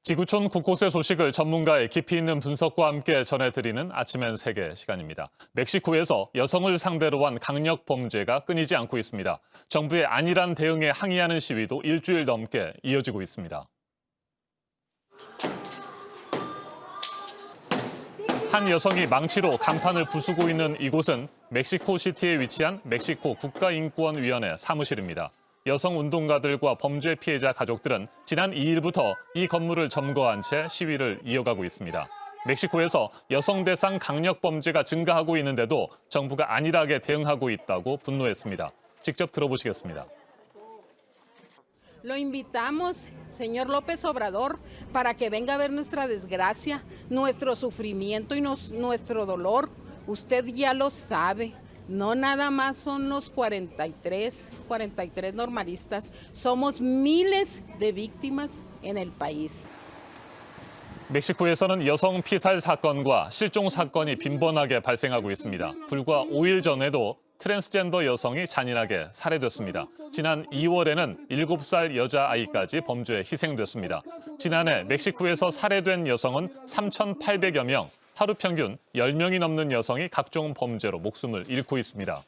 Speaker 1: 지구촌 곳곳의 소식을 전문가의 깊이 있는 분석과 함께 전해드리는 아침엔 세계 시간입니다. 멕시코에서 여성을 상대로 한 강력 범죄가 끊이지 않고 있습니다. 정부의 안일한 대응에 항의하는 시위도 일주일 넘게 이어지고 있습니다. 한 여성이 망치로 간판을 부수고 있는 이곳은 멕시코시티에 위치한 멕시코 국가인권위원회 사무실입니다. 여성 운동가들과 범죄 피해자 가족들은 지난 2일부터 이 건물을 점거한 채 시위를 이어가고 있습니다. 멕시코에서 여성 대상 강력 범죄가 증가하고 있는데도 정부가 안일하게 대응하고 있다고 분노했습니다. 직접 들어보시겠습니다.
Speaker 5: Lo invitamos, señor López Obrador, para que venga a ver nuestra desgracia, nuestro sufrimiento y nuestro dolor. Usted ya lo sabe. No nada más son los 43 normalistas, somos miles de víctimas en el país.
Speaker 1: 멕시코에서는 여성 피살 사건과 실종 사건이 빈번하게 발생하고 있습니다. 불과 5일 전에도 트랜스젠더 여성이 잔인하게 살해됐습니다. 지난 2월에는 7살 여자아이까지 범죄에 희생됐습니다. 지난해 멕시코에서 살해된 여성은 3,800여 명, 하루 평균 10명이 넘는 여성이 각종 범죄로 목숨을 잃고 있습니다.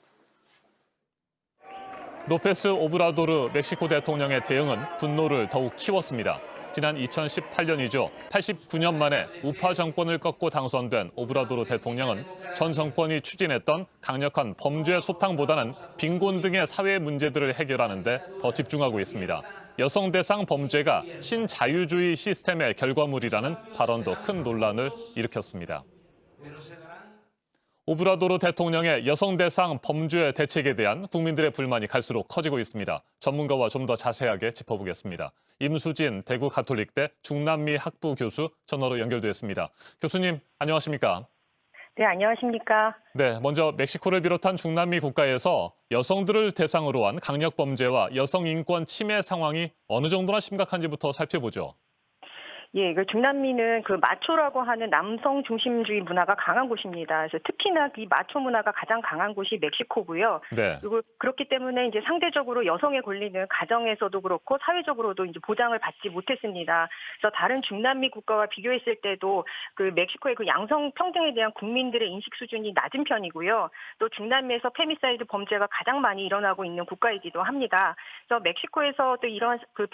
Speaker 1: 로페스 오브라도르 멕시코 대통령의 대응은 분노를 더욱 키웠습니다. 지난 2018년이죠. 89년 만에 우파 정권을 꺾고 당선된 오브라도르 대통령은 전 정권이 추진했던 강력한 범죄 소탕보다는 빈곤 등의 사회 문제들을 해결하는 데 더 집중하고 있습니다. 여성 대상 범죄가 신자유주의 시스템의 결과물이라는 발언도 큰 논란을 일으켰습니다. 오브라도르 대통령의 여성 대상 범죄 대책에 대한 국민들의 불만이 갈수록 커지고 있습니다. 전문가와 좀 더 자세하게 짚어보겠습니다. 임수진 대구 가톨릭대 중남미 학부 교수 전화로 연결되었습니다. 교수님, 안녕하십니까?
Speaker 7: 네, 안녕하십니까?
Speaker 1: 네, 먼저 멕시코를 비롯한 중남미 국가에서 여성들을 대상으로 한 강력 범죄와 여성 인권 침해 상황이 어느 정도나 심각한지부터 살펴보죠.
Speaker 7: 예, 그 중남미는 그 마초라고 하는 남성 중심주의 문화가 강한 곳입니다. 그래서 특히나 이 마초 문화가 가장 강한 곳이 멕시코고요.
Speaker 1: 네.
Speaker 7: 그리고 그렇기 때문에 이제 상대적으로 여성의 권리는 가정에서도 그렇고 사회적으로도 이제 보장을 받지 못했습니다. 그래서 다른 중남미 국가와 비교했을 때도 그 멕시코의 그 양성 평등에 대한 국민들의 인식 수준이 낮은 편이고요. 또 중남미에서 페미사이드 범죄가 가장 많이 일어나고 있는 국가이기도 합니다. 그래서 멕시코에서도 이런 그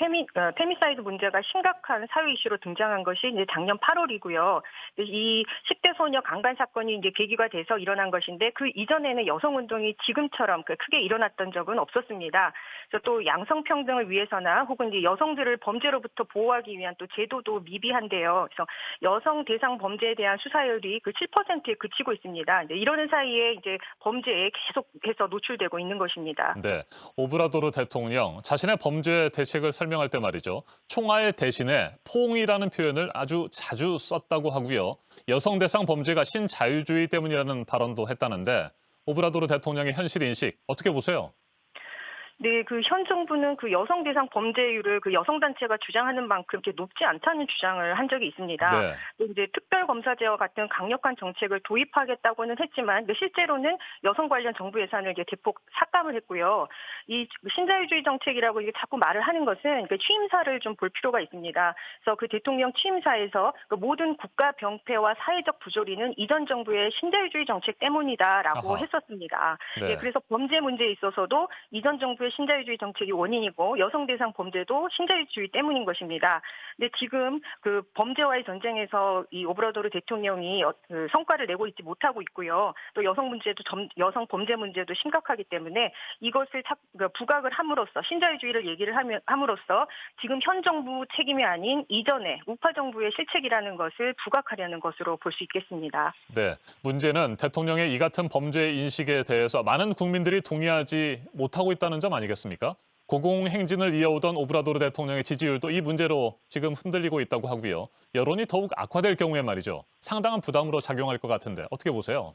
Speaker 7: 페미사이드 문제가 심각한 사회 이슈로 등장한 것이 이제 작년 8월이고요. 이 10대 소녀 강간 사건이 이제 계기가 돼서 일어난 것인데 그 이전에는 여성 운동이 지금처럼 크게 일어났던 적은 없었습니다. 그래서 또 양성 평등을 위해서나 혹은 이제 여성들을 범죄로부터 보호하기 위한 또 제도도 미비한데요. 그래서 여성 대상 범죄에 대한 수사율이 그 7%에 그치고 있습니다. 이러는 사이에 이제 범죄에 계속해서 노출되고 있는 것입니다.
Speaker 1: 네, 오브라도르 대통령 자신의 범죄 대책을 설명할 때 말이죠. 총알 대신에 포옹이라는 표현을 아주 자주 썼다고 하고요. 여성 대상 범죄가 신자유주의 때문이라는 발언도 했다는데 오브라도르 대통령의 현실 인식 어떻게 보세요?
Speaker 7: 네, 그 현 정부는 그 여성 대상 범죄율을 그 여성 단체가 주장하는 만큼 이렇게 높지 않다는 주장을 한 적이 있습니다.
Speaker 1: 네.
Speaker 7: 또 이제 특별 검사제와 같은 강력한 정책을 도입하겠다고는 했지만 실제로는 여성 관련 정부 예산을 이제 대폭 삭감을 했고요. 이 신자유주의 정책이라고 이게 자꾸 말을 하는 것은 취임사를 좀 볼 필요가 있습니다. 그래서 그 대통령 취임사에서 그 모든 국가 병폐와 사회적 부조리는 이전 정부의 신자유주의 정책 때문이다라고
Speaker 1: 아하.
Speaker 7: 했었습니다.
Speaker 1: 네.
Speaker 7: 예, 그래서 범죄 문제에 있어서도 이전 정부의 신자유주의 정책이 원인이고 여성 대상 범죄도 신자유주의 때문인 것입니다. 근데 지금 그 범죄와의 전쟁에서 이 오브라도르 대통령이 그 성과를 내고 있지 못하고 있고요. 또 여성 문제도 여성 범죄 문제도 심각하기 때문에 이것을 부각을 함으로써 신자유주의를 얘기를 함으로써 지금 현 정부 책임이 아닌 이전의 우파 정부의 실책이라는 것을 부각하려는 것으로 볼 수 있겠습니다.
Speaker 1: 네, 문제는 대통령의 이 같은 범죄 인식에 대해서 많은 국민들이 동의하지 못하고 있다는 점 아니겠습니까? 고공행진을 이어오던 오브라도르 대통령의 지지율도 이 문제로 지금 흔들리고 있다고 하고요. 여론이 더욱 악화될 경우에 말이죠. 상당한 부담으로 작용할 것 같은데 어떻게 보세요?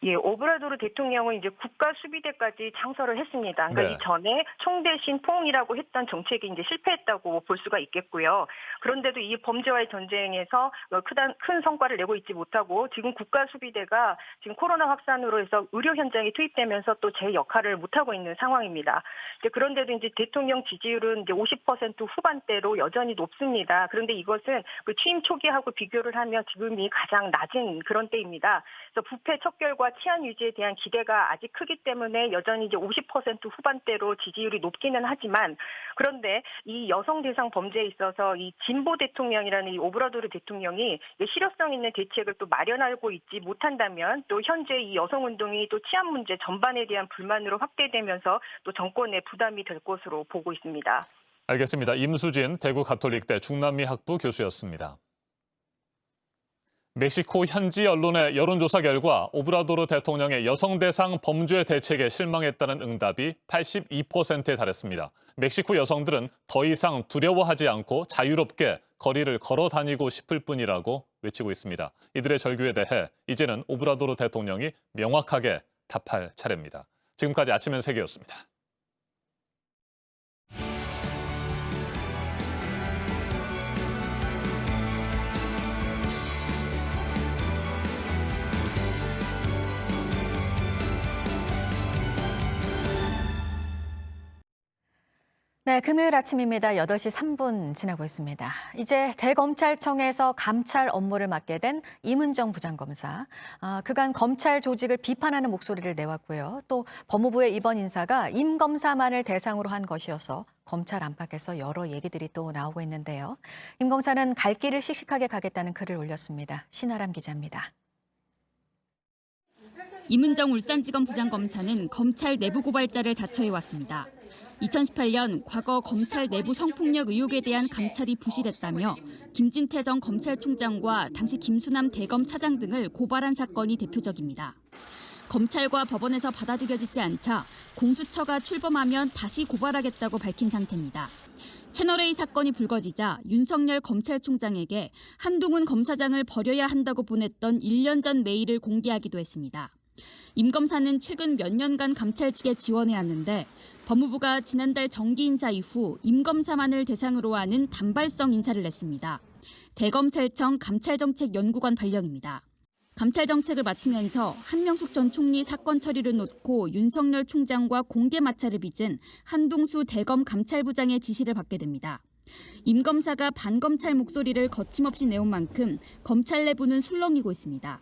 Speaker 7: 예, 오브라도르 대통령은 이제 국가 수비대까지 창설을 했습니다. 그러니까
Speaker 1: 네.
Speaker 7: 이전에 총 대신 포옹이라고 했던 정책이 이제 실패했다고 볼 수가 있겠고요. 그런데도 이 범죄와의 전쟁에서 큰 성과를 내고 있지 못하고 지금 국가 수비대가 지금 코로나 확산으로 해서 의료 현장에 투입되면서 또 제 역할을 못하고 있는 상황입니다. 그런데도 이제 대통령 지지율은 이제 50% 후반대로 여전히 높습니다. 그런데 이것은 그 취임 초기하고 비교를 하면 지금이 가장 낮은 그런 때입니다. 그래서 부패 척결과 치안 유지에 대한 기대가 아직 크기 때문에 여전히 이제 50% 후반대로 지지율이 높기는 하지만 그런데 이 여성 대상 범죄에 있어서 이 진보 대통령이라는 이 오브라도르 대통령이 실효성 있는 대책을 또 마련하고 있지 못한다면 또 현재 이 여성 운동이 또 치안 문제 전반에 대한 불만으로 확대되면서 또 정권에 부담이 될 것으로 보고 있습니다.
Speaker 1: 알겠습니다. 임수진 대구 가톨릭대 중남미 학부 교수였습니다. 멕시코 현지 언론의 여론조사 결과 오브라도르 대통령의 여성 대상 범죄 대책에 실망했다는 응답이 82%에 달했습니다. 멕시코 여성들은 더 이상 두려워하지 않고 자유롭게 거리를 걸어 다니고 싶을 뿐이라고 외치고 있습니다. 이들의 절규에 대해 이제는 오브라도르 대통령이 명확하게 답할 차례입니다. 지금까지 아침엔 세계였습니다.
Speaker 2: 네, 금요일 아침입니다. 8시 3분 지나고 있습니다. 이제 대검찰청에서 감찰 업무를 맡게 된 임은정 부장검사. 그간 검찰 조직을 비판하는 목소리를 내왔고요. 또 법무부의 이번 인사가 임 검사만을 대상으로 한 것이어서 검찰 안팎에서 여러 얘기들이 또 나오고 있는데요. 임 검사는 갈 길을 씩씩하게 가겠다는 글을 올렸습니다. 신아람 기자입니다.
Speaker 6: 임은정 울산지검 부장검사는 검찰 내부 고발자를 자처해왔습니다. 2018년 과거 검찰 내부 성폭력 의혹에 대한 감찰이 부실했다며 김진태 전 검찰총장과 당시 김수남 대검 차장 등을 고발한 사건이 대표적입니다. 검찰과 법원에서 받아들여지지 않자 공수처가 출범하면 다시 고발하겠다고 밝힌 상태입니다. 채널A 사건이 불거지자 윤석열 검찰총장에게 한동훈 검사장을 버려야 한다고 보냈던 1년 전 메일을 공개하기도 했습니다. 임 검사는 최근 몇 년간 감찰직에 지원해왔는데 법무부가 지난달 정기 인사 이후 임 검사만을 대상으로 하는 단발성 인사를 냈습니다. 대검찰청 감찰정책연구관 발령입니다. 감찰정책을 맡으면서 한명숙 전 총리 사건 처리를 놓고 윤석열 총장과 공개 마찰을 빚은 한동수 대검 감찰부장의 지시를 받게 됩니다. 임 검사가 반검찰 목소리를 거침없이 내온 만큼 검찰 내부는 술렁이고 있습니다.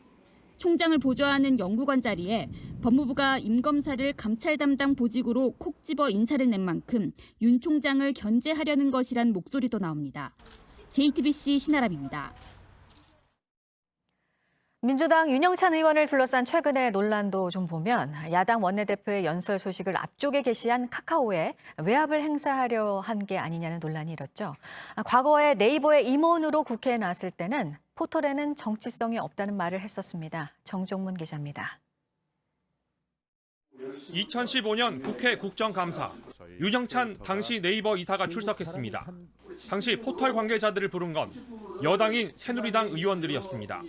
Speaker 6: 총장을 보좌하는 연구관 자리에 법무부가 임 검사를 감찰 담당 보직으로 콕 집어 인사를 낸 만큼 윤 총장을 견제하려는 것이란 목소리도 나옵니다. JTBC 신아람입니다.
Speaker 2: 민주당 윤영찬 의원을 둘러싼 최근의 논란도 좀 보면 야당 원내대표의 연설 소식을 앞쪽에 게시한 카카오에 외압을 행사하려 한 게 아니냐는 논란이 일었죠. 과거에 네이버의 임원으로 국회에 나왔을 때는 포털에는 정치성이 없다는 말을 했었습니다. 정종문 기자입니다.
Speaker 8: 2015년 국회 국정감사, 윤영찬 당시 네이버 이사가 출석했습니다. 당시 포털 관계자들을 부른 건 여당인 새누리당 의원들이었습니다.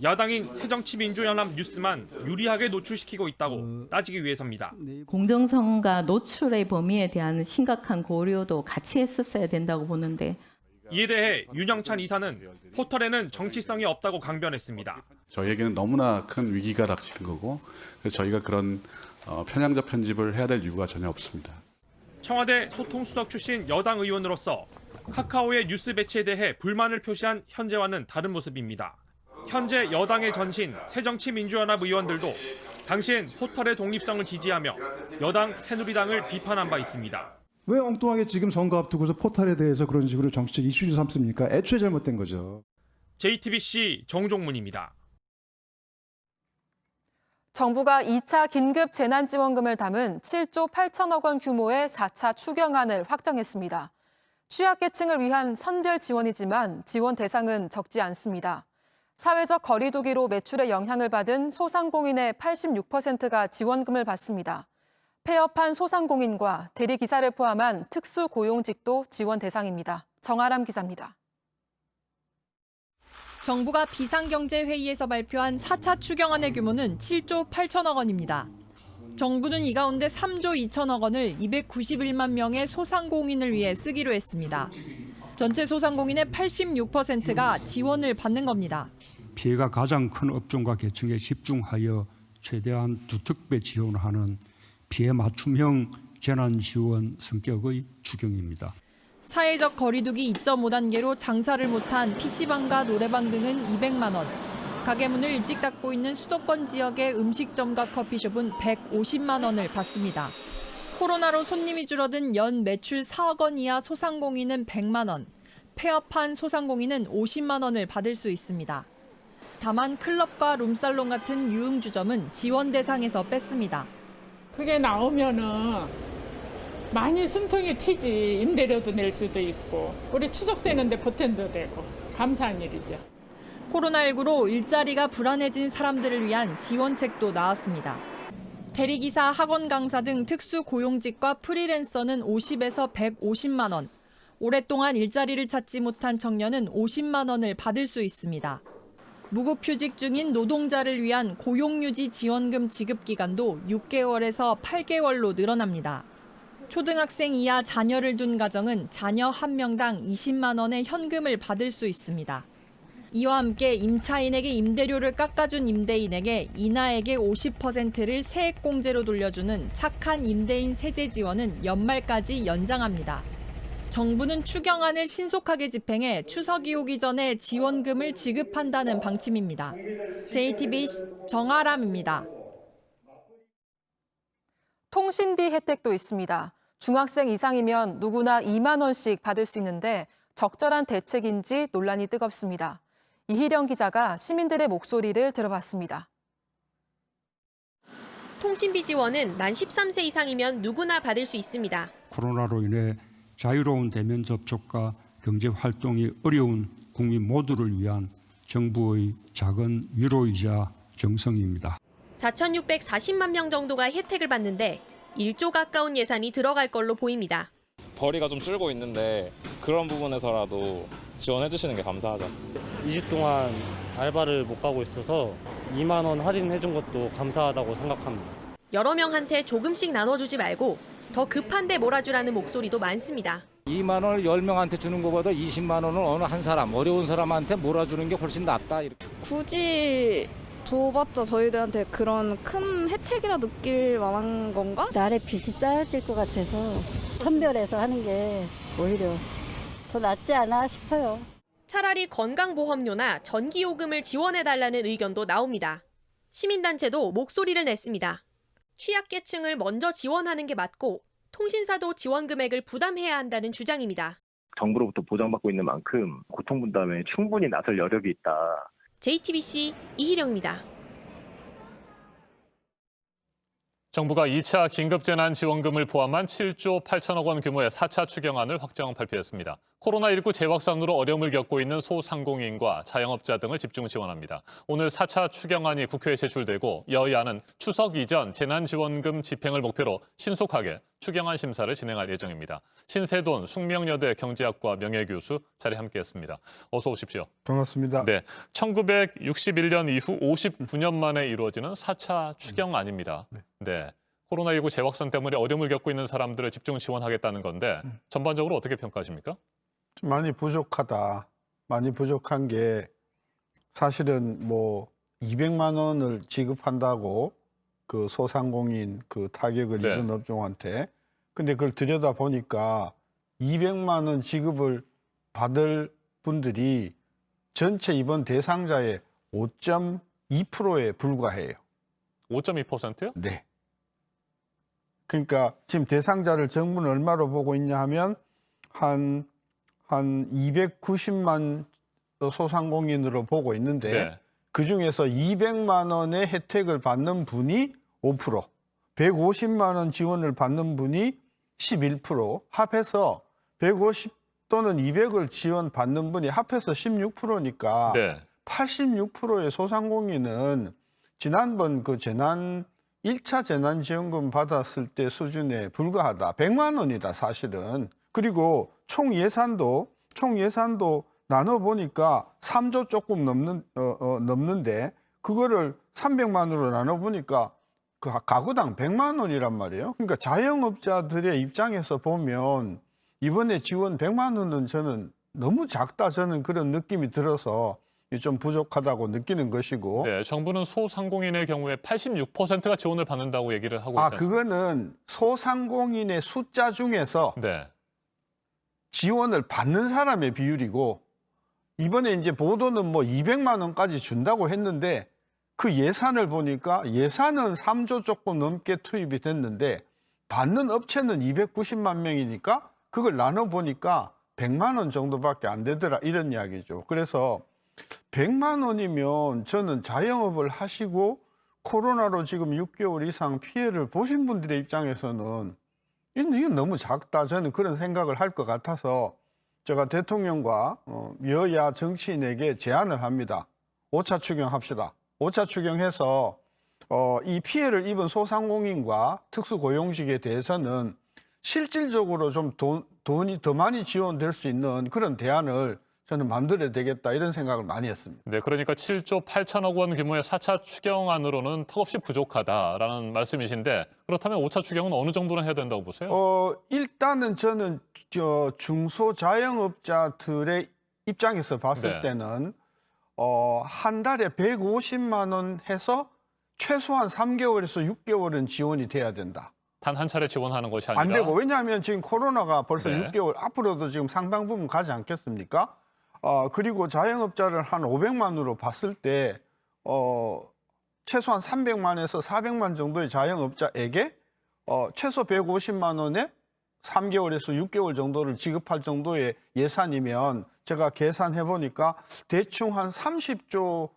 Speaker 8: 야당인 새정치민주연합 뉴스만 유리하게 노출시키고 있다고 따지기 위해서입니다.
Speaker 23: 공정성과 노출의 범위에 대한 심각한 고려도 같이 했었어야 된다고 보는데
Speaker 8: 이에 대해 윤영찬 이사는 포털에는 정치성이 없다고 강변했습니다.
Speaker 24: 저희에게는 너무나 큰 위기가 닥친 거고 저희가 그런 편향적 편집을 해야 될 이유가 전혀 없습니다.
Speaker 8: 청와대 소통수석 출신 여당 의원으로서 카카오의 뉴스 배치에 대해 불만을 표시한 현재와는 다른 모습입니다. 현재 여당의 전신 새정치민주연합 의원들도 당시엔 포털의 독립성을 지지하며 여당 새누리당을 비판한 바 있습니다.
Speaker 25: 왜 엉뚱하게 지금 선거 앞두고서 포털에 대해서 그런 식으로 정치적 이슈를 삼습니까? 애초에 잘못된 거죠.
Speaker 8: JTBC 정종문입니다.
Speaker 4: 정부가 2차 긴급 재난지원금을 담은 7조 8천억 원 규모의 4차 추경안을 확정했습니다. 취약계층을 위한 선별 지원이지만 지원 대상은 적지 않습니다. 사회적 거리 두기로 매출에 영향을 받은 소상공인의 86%가 지원금을 받습니다. 폐업한 소상공인과 대리기사를 포함한 특수고용직도 지원 대상입니다. 정아람 기자입니다.
Speaker 3: 정부가 비상경제회의에서 발표한 4차 추경안의 규모는 7조 8천억 원입니다. 정부는 이 가운데 3조 2천억 원을 291만 명의 소상공인을 위해 쓰기로 했습니다. 전체 소상공인의 86%가 지원을 받는 겁니다.
Speaker 26: 피해가 가장 큰 업종과 계층에 집중하여 최대한 두특배 지원하는 피해 맞춤형 재난지원 성격의 추경입니다.
Speaker 3: 사회적 거리두기 2.5단계로 장사를 못한 PC방과 노래방 등은 200만 원, 가게 문을 일찍 닫고 있는 수도권 지역의 음식점과 커피숍은 150만 원을 받습니다. 코로나로 손님이 줄어든 연 매출 4억 원 이하 소상공인은 100만 원, 폐업한 소상공인은 50만 원을 받을 수 있습니다. 다만 클럽과 룸살롱 같은 유흥주점은 지원 대상에서 뺐습니다.
Speaker 27: 그게 나오면은 많이 숨통이 튀지. 임대료도 낼 수도 있고 우리 추석 세는데 보탬도 되고 감사한 일이죠.
Speaker 9: 코로나19로 일자리가 불안해진 사람들을 위한 지원책도 나왔습니다. 대리기사, 학원 강사 등 특수 고용직과 프리랜서는 50에서 150만 원, 오랫동안 일자리를 찾지 못한 청년은 50만 원을 받을 수 있습니다. 무급휴직 중인 노동자를 위한 고용유지 지원금 지급 기간도 6개월에서 8개월로 늘어납니다. 초등학생 이하 자녀를 둔 가정은 자녀 1명당 20만 원의 현금을 받을 수 있습니다. 이와 함께 임차인에게 임대료를 깎아준 임대인에게 인하액의 50%를 세액공제로 돌려주는 착한 임대인 세제 지원은 연말까지 연장합니다. 정부는 추경안을 신속하게 집행해 추석이 오기 전에 지원금을 지급한다는 방침입니다. JTBC 정아람입니다.
Speaker 4: 통신비 혜택도 있습니다. 중학생 이상이면 누구나 2만 원씩 받을 수 있는데 적절한 대책인지 논란이 뜨겁습니다. 이희령 기자가 시민들의 목소리를 들어봤습니다.
Speaker 10: 통신비 지원은 만 13세 이상이면 누구나 받을 수 있습니다.
Speaker 26: 코로나로 인해 자유로운 대면 접촉과 경제 활동이 어려운 국민 모두를 위한 정부의 작은 위로이자 정성입니다.
Speaker 10: 4,640만 명 정도가 혜택을 받는데 1조 가까운 예산이 들어갈 걸로 보입니다.
Speaker 11: 벌이가 좀 줄고 있는데 그런 부분에서라도 지원해 주시는 게 감사하죠.
Speaker 12: 2주 동안 알바를 못 가고 있어서 2만 원 할인해 준 것도 감사하다고 생각합니다.
Speaker 10: 여러 명한테 조금씩 나눠주지 말고 더 급한데 몰아주라는 목소리도 많습니다.
Speaker 13: 2만 원을 10명한테 주는 것보다 20만 원을 어느 한 사람, 어려운 사람한테 몰아주는 게 훨씬 낫다. 이렇게.
Speaker 14: 굳이 줘봤자 저희들한테 그런 큰 혜택이라 느낄 만한 건가?
Speaker 16: 나래 빚이 쌓여질 것 같아서 선별해서 하는 게 오히려 더 낫지 않아 싶어요.
Speaker 10: 차라리 건강보험료나 전기요금을 지원해달라는 의견도 나옵니다. 시민단체도 목소리를 냈습니다. 취약계층을 먼저 지원하는 게 맞고 통신사도 지원 금액을 부담해야 한다는 주장입니다.
Speaker 28: 정부로부터 보장받고 있는 만큼 고통분담에 충분히 나설 여력이 있다.
Speaker 10: JTBC 이희령입니다.
Speaker 1: 정부가 2차 긴급재난지원금을 포함한 7조 8천억 원 규모의 4차 추경안을 확정 발표했습니다. 코로나19 재확산으로 어려움을 겪고 있는 소상공인과 자영업자 등을 집중 지원합니다. 오늘 4차 추경안이 국회에 제출되고 여야는 추석 이전 재난지원금 집행을 목표로 신속하게 추경안 심사를 진행할 예정입니다. 신세돈 숙명여대 경제학과 명예교수 자리에 함께했습니다. 어서 오십시오.
Speaker 29: 반갑습니다.
Speaker 1: 네, 1961년 이후 59년 만에 이루어지는 4차 추경안입니다. 네, 코로나19 재확산 때문에 어려움을 겪고 있는 사람들을 집중 지원하겠다는 건데 전반적으로 어떻게 평가하십니까?
Speaker 29: 좀 많이 부족하다. 많이 부족한 게 사실은 뭐 200만 원을 지급한다고 그 소상공인 그 타격을 입은 업종한테 근데 그걸 들여다 보니까 200만 원 지급을 받을 분들이 전체 이번 대상자의 5.2%에 불과해요.
Speaker 1: 5.2%요?
Speaker 29: 네. 그러니까 지금 대상자를 정부는 얼마로 보고 있냐 하면 한 290만 소상공인으로 보고 있는데 그중에서 200만 원의 혜택을 받는 분이 5%, 150만 원 지원을 받는 분이 11%, 합해서 150 또는 200을 지원받는 분이 합해서 16%니까 86%의 소상공인은 지난번 그 1차 재난지원금 받았을 때 수준에 불과하다. 100만 원이다, 사실은. 그리고 총 예산도 나눠보니까 3조 조금 넘는데 그거를 300만으로 나눠보니까 그 가구당 100만 원이란 말이에요. 그러니까 자영업자들의 입장에서 보면 이번에 지원 100만 원은 저는 너무 작다, 저는 그런 느낌이 들어서 좀 부족하다고 느끼는 것이고.
Speaker 1: 네, 정부는 소상공인의 경우에 86%가 지원을 받는다고 얘기를 하고 있습니다.
Speaker 29: 그거는 소상공인의 숫자 중에서 지원을 받는 사람의 비율이고 이번에 이제 보도는 뭐 200만 원까지 준다고 했는데 그 예산을 보니까 예산은 3조 조금 넘게 투입이 됐는데 받는 업체는 290만 명이니까 그걸 나눠보니까 100만 원 정도밖에 안 되더라, 이런 이야기죠. 그래서 100만 원이면 저는 자영업을 하시고 코로나로 지금 6개월 이상 피해를 보신 분들의 입장에서는 이건 너무 작다, 저는 그런 생각을 할 것 같아서 제가 대통령과 여야 정치인에게 제안을 합니다. 5차 추경합시다. 5차 추경해서 이 피해를 입은 소상공인과 특수고용직에 대해서는 실질적으로 좀 돈이 더 많이 지원될 수 있는 그런 대안을 저는 만들어야 되겠다 이런 생각을 많이 했습니다.
Speaker 1: 네, 그러니까 7조 8천억 원 규모의 4차 추경안으로는 턱없이 부족하다라는 말씀이신데 그렇다면 5차 추경은 어느 정도는 해야 된다고 보세요?
Speaker 29: 일단은 저는 중소자영업자들의 입장에서 봤을
Speaker 1: 네.
Speaker 29: 때는 한 달에 150만 원 해서 최소한 3개월에서 6개월은 지원이 돼야 된다.
Speaker 1: 단 한 차례 지원하는 것이 아니라?
Speaker 29: 안 되고 왜냐하면 지금 코로나가 벌써
Speaker 1: 네.
Speaker 29: 6개월 앞으로도 지금 상당 부분 가지 않겠습니까? 그리고 자영업자를 한 500만으로 봤을 때 최소한 300만에서 400만 정도의 자영업자에게 최소 150만 원에 3개월에서 6개월 정도를 지급할 정도의 예산이면 제가 계산해 보니까 대충 한 30조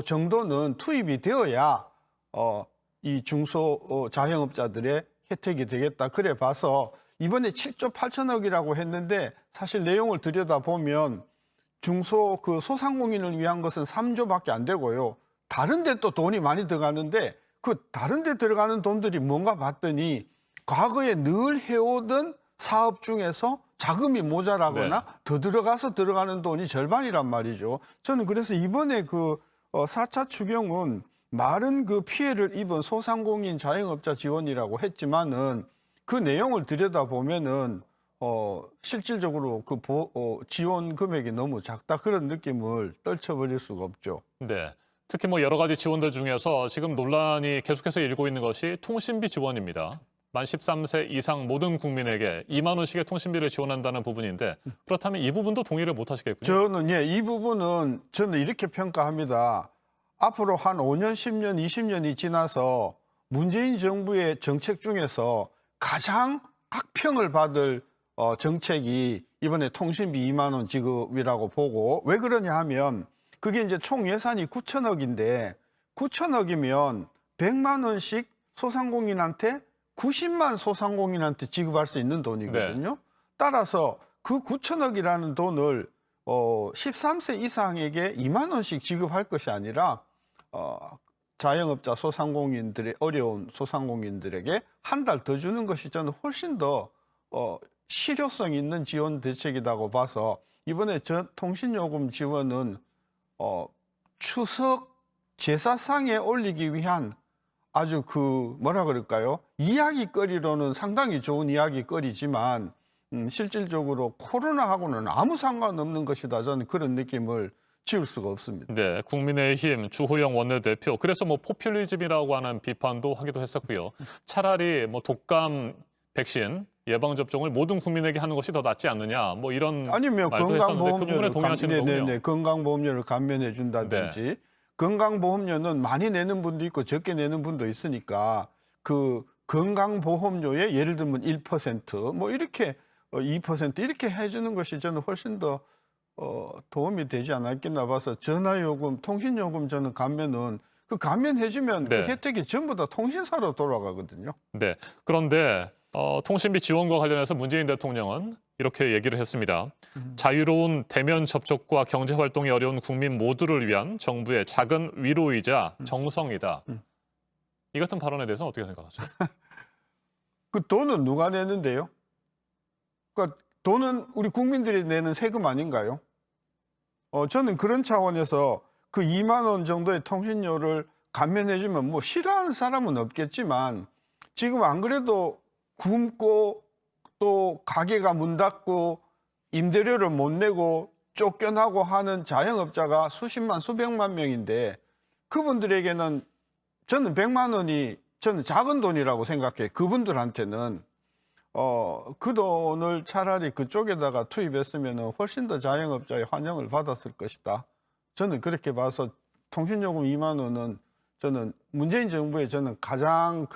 Speaker 29: 정도는 투입이 되어야 이 중소 자영업자들의 혜택이 되겠다. 그래 봐서 이번에 7조 8천억이라고 했는데 사실 내용을 들여다보면 중소 소상공인을 위한 것은 3조밖에 안 되고요. 다른 데 또 돈이 많이 들어가는데 그 다른 데 들어가는 돈들이 뭔가 봤더니 과거에 늘 해오던 사업 중에서 자금이 모자라거나 더 들어가서 들어가는 돈이 절반이란 말이죠. 저는 그래서 이번에 4차 추경은 말은 그 피해를 입은 소상공인 자영업자 지원이라고 했지만은 그 내용을 들여다보면은 실질적으로 지원 금액이 너무 작다 그런 느낌을 떨쳐버릴 수가 없죠.
Speaker 1: 네. 특히 여러 가지 지원들 중에서 지금 논란이 계속해서 일고 있는 것이 통신비 지원입니다. 만 13세 이상 모든 국민에게 2만 원씩의 통신비를 지원한다는 부분인데 그렇다면 이 부분도 동의를 못 하시겠군요.
Speaker 29: 저는 이 부분은 저는 이렇게 평가합니다. 앞으로 한 5년, 10년, 20년이 지나서 문재인 정부의 정책 중에서 가장 악평을 받을 정책이 이번에 통신비 2만 원 지급이라고 보고 왜 그러냐 하면 그게 이제 총 예산이 9천억인데 9천억이면 100만 원씩 소상공인한테 90만 소상공인한테 지급할 수 있는 돈이거든요. 네. 따라서 그 9천억이라는 돈을 13세 이상에게 2만 원씩 지급할 것이 아니라 자영업자 소상공인들의 어려운 소상공인들에게 한 달 더 주는 것이 저는 훨씬 더 실효성 있는 지원 대책이라고 봐서 이번에 통신요금 지원은 추석 제사상에 올리기 위한 아주 뭐라 그럴까요? 이야기거리로는 상당히 좋은 이야기거리지만 실질적으로 코로나하고는 아무 상관없는 것이다. 저는 그런 느낌을 지울 수가 없습니다.
Speaker 1: 네, 국민의힘 주호영 원내대표 그래서 포퓰리즘이라고 하는 비판도 하기도 했었고요. 차라리 독감 백신 예방 접종을 모든 국민에게 하는 것이 더 낫지 않느냐 이런
Speaker 29: 아니면
Speaker 1: 말도 했었는데 그 부분에 동의하시는 거군요.
Speaker 29: 네네, 건강보험료를 감면해 준다든지 네. 건강보험료는 많이 내는 분도 있고 적게 내는 분도 있으니까 그 건강보험료에 예를 들면 1% 이렇게 2% 이렇게 해주는 것이 저는 훨씬 더 도움이 되지 않았겠나 봐서 전화요금, 통신요금 저는 감면은 감면해주면
Speaker 1: 네.
Speaker 29: 그 혜택이 전부 다 통신사로 돌아가거든요.
Speaker 1: 네. 그런데 통신비 지원과 관련해서 문재인 대통령은 이렇게 얘기를 했습니다. 자유로운 대면 접촉과 경제 활동이 어려운 국민 모두를 위한 정부의 작은 위로이자 정성이다. 이 같은 발언에 대해서는 어떻게 생각하세요?
Speaker 29: 그 돈은 누가 내는데요? 그러니까 돈은 우리 국민들이 내는 세금 아닌가요? 저는 그런 차원에서 그 2만 원 정도의 통신료를 감면해주면 싫어하는 사람은 없겠지만 지금 안 그래도 굶고 또 가게가 문 닫고 임대료를 못 내고 쫓겨나고 하는 자영업자가 수십만 수백만 명인데 그분들에게는 저는 100만 원이 저는 작은 돈이라고 생각해요. 그분들한테는 그 돈을 차라리 그쪽에다가 투입했으면 훨씬 더 자영업자의 환영을 받았을 것이다. 저는 그렇게 봐서 통신요금 2만 원은 저는 문재인 정부의 저는 가장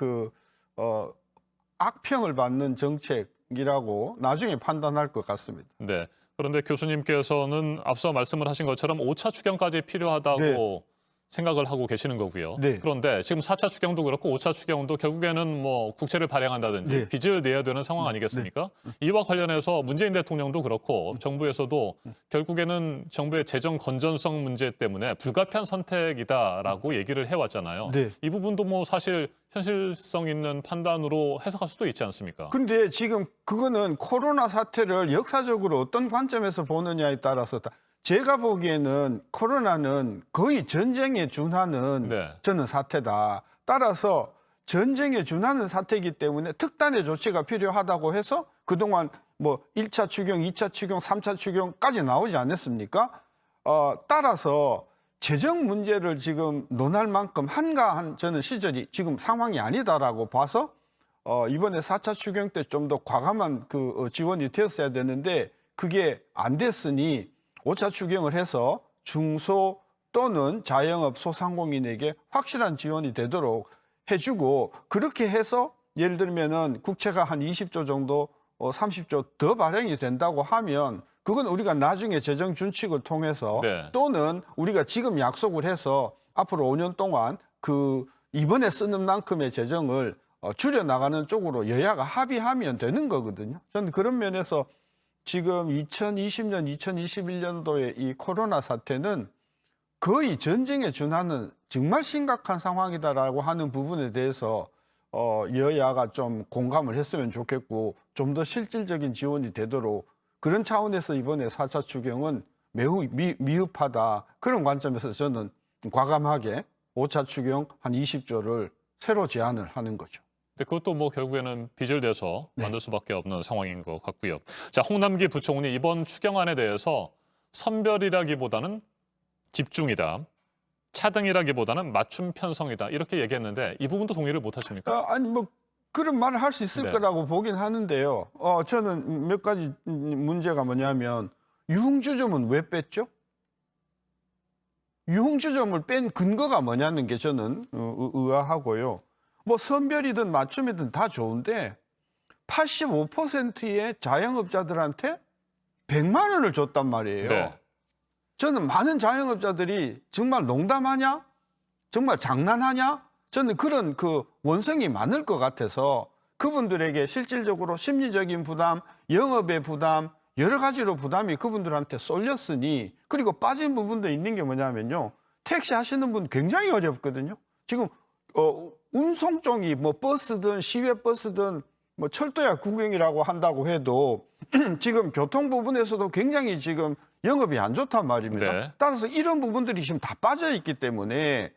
Speaker 29: 악평을 받는 정책이라고 나중에 판단할 것 같습니다.
Speaker 1: 네. 그런데 교수님께서는 앞서 말씀을 하신 것처럼 5차 추경까지 필요하다고 생각을 하고 계시는 거고요.
Speaker 29: 네.
Speaker 1: 그런데 지금 4차 추경도 그렇고 5차 추경도 결국에는 뭐 국채를 발행한다든지
Speaker 29: 네.
Speaker 1: 빚을 내야 되는 상황 아니겠습니까? 이와 관련해서 문재인 대통령도 그렇고 정부에서도 결국에는 정부의 재정 건전성 문제 때문에 불가피한 선택이다라고 얘기를 해왔잖아요.
Speaker 29: 네.
Speaker 1: 이 부분도 뭐 사실 현실성 있는 판단으로 해석할 수도 있지 않습니까?
Speaker 29: 근데 지금 그거는 코로나 사태를 역사적으로 어떤 관점에서 보느냐에 따라서 제가 보기에는 코로나는 거의 전쟁에 준하는 저는 사태다. 따라서 전쟁에 준하는 사태이기 때문에 특단의 조치가 필요하다고 해서 그동안 뭐 1차 추경, 2차 추경, 3차 추경까지 나오지 않았습니까? 따라서 재정 문제를 지금 논할 만큼 한가한 저는 시절이 지금 상황이 아니다라고 봐서 이번에 4차 추경 때 좀 더 과감한 그 지원이 되었어야 되는데 그게 안 됐으니 5차 추경을 해서 중소 또는 자영업 소상공인에게 확실한 지원이 되도록 해주고 그렇게 해서 예를 들면은 국채가 한 20조 정도 30조 더 발행이 된다고 하면 그건 우리가 나중에 재정 준칙을 통해서 또는 우리가 지금 약속을 해서 앞으로 5년 동안 그 이번에 쓰는 만큼의 재정을 줄여나가는 쪽으로 여야가 합의하면 되는 거거든요. 저는 그런 면에서 지금 2020년, 2021년도의 이 코로나 사태는 거의 전쟁에 준하는 정말 심각한 상황이다라고 하는 부분에 대해서 여야가 좀 공감을 했으면 좋겠고 좀 더 실질적인 지원이 되도록 그런 차원에서 이번에 4차 추경은 매우 미흡하다. 그런 관점에서 저는 과감하게 5차 추경 한 20조를 새로 제안을 하는 거죠.
Speaker 1: 근데 그것도 뭐 결국에는 빚을 내서 만들 수밖에 없는 상황인 것 같고요. 자, 홍남기 부총리 이번 추경안에 대해서 선별이라기보다는 집중이다. 차등이라기보다는 맞춤 편성이다. 이렇게 얘기했는데 이 부분도 동의를 못 하십니까?
Speaker 29: 아니 뭐 그런 말을 할 수 있을 거라고 보긴 하는데요. 저는 몇 가지 문제가 뭐냐면 유흥주점은 왜 뺐죠? 유흥주점을 뺀 근거가 뭐냐는 게 저는 의아하고요. 뭐 선별이든 맞춤이든 다 좋은데 85%의 자영업자들한테 100만 원을 줬단 말이에요. 저는 많은 자영업자들이 정말 농담하냐? 정말 장난하냐? 저는 그런 그 원성이 많을 것 같아서 그분들에게 실질적으로 심리적인 부담, 영업의 부담, 여러 가지로 부담이 그분들한테 쏠렸으니 그리고 빠진 부분도 있는 게 뭐냐면요. 택시 하시는 분 굉장히 어렵거든요. 지금 운송 쪽이 뭐 버스든 시외버스든 뭐 철도야 국영이라고 한다고 해도 지금 교통 부분에서도 굉장히 지금 영업이 안 좋단 말입니다. 따라서 이런 부분들이 지금 다 빠져 있기 때문에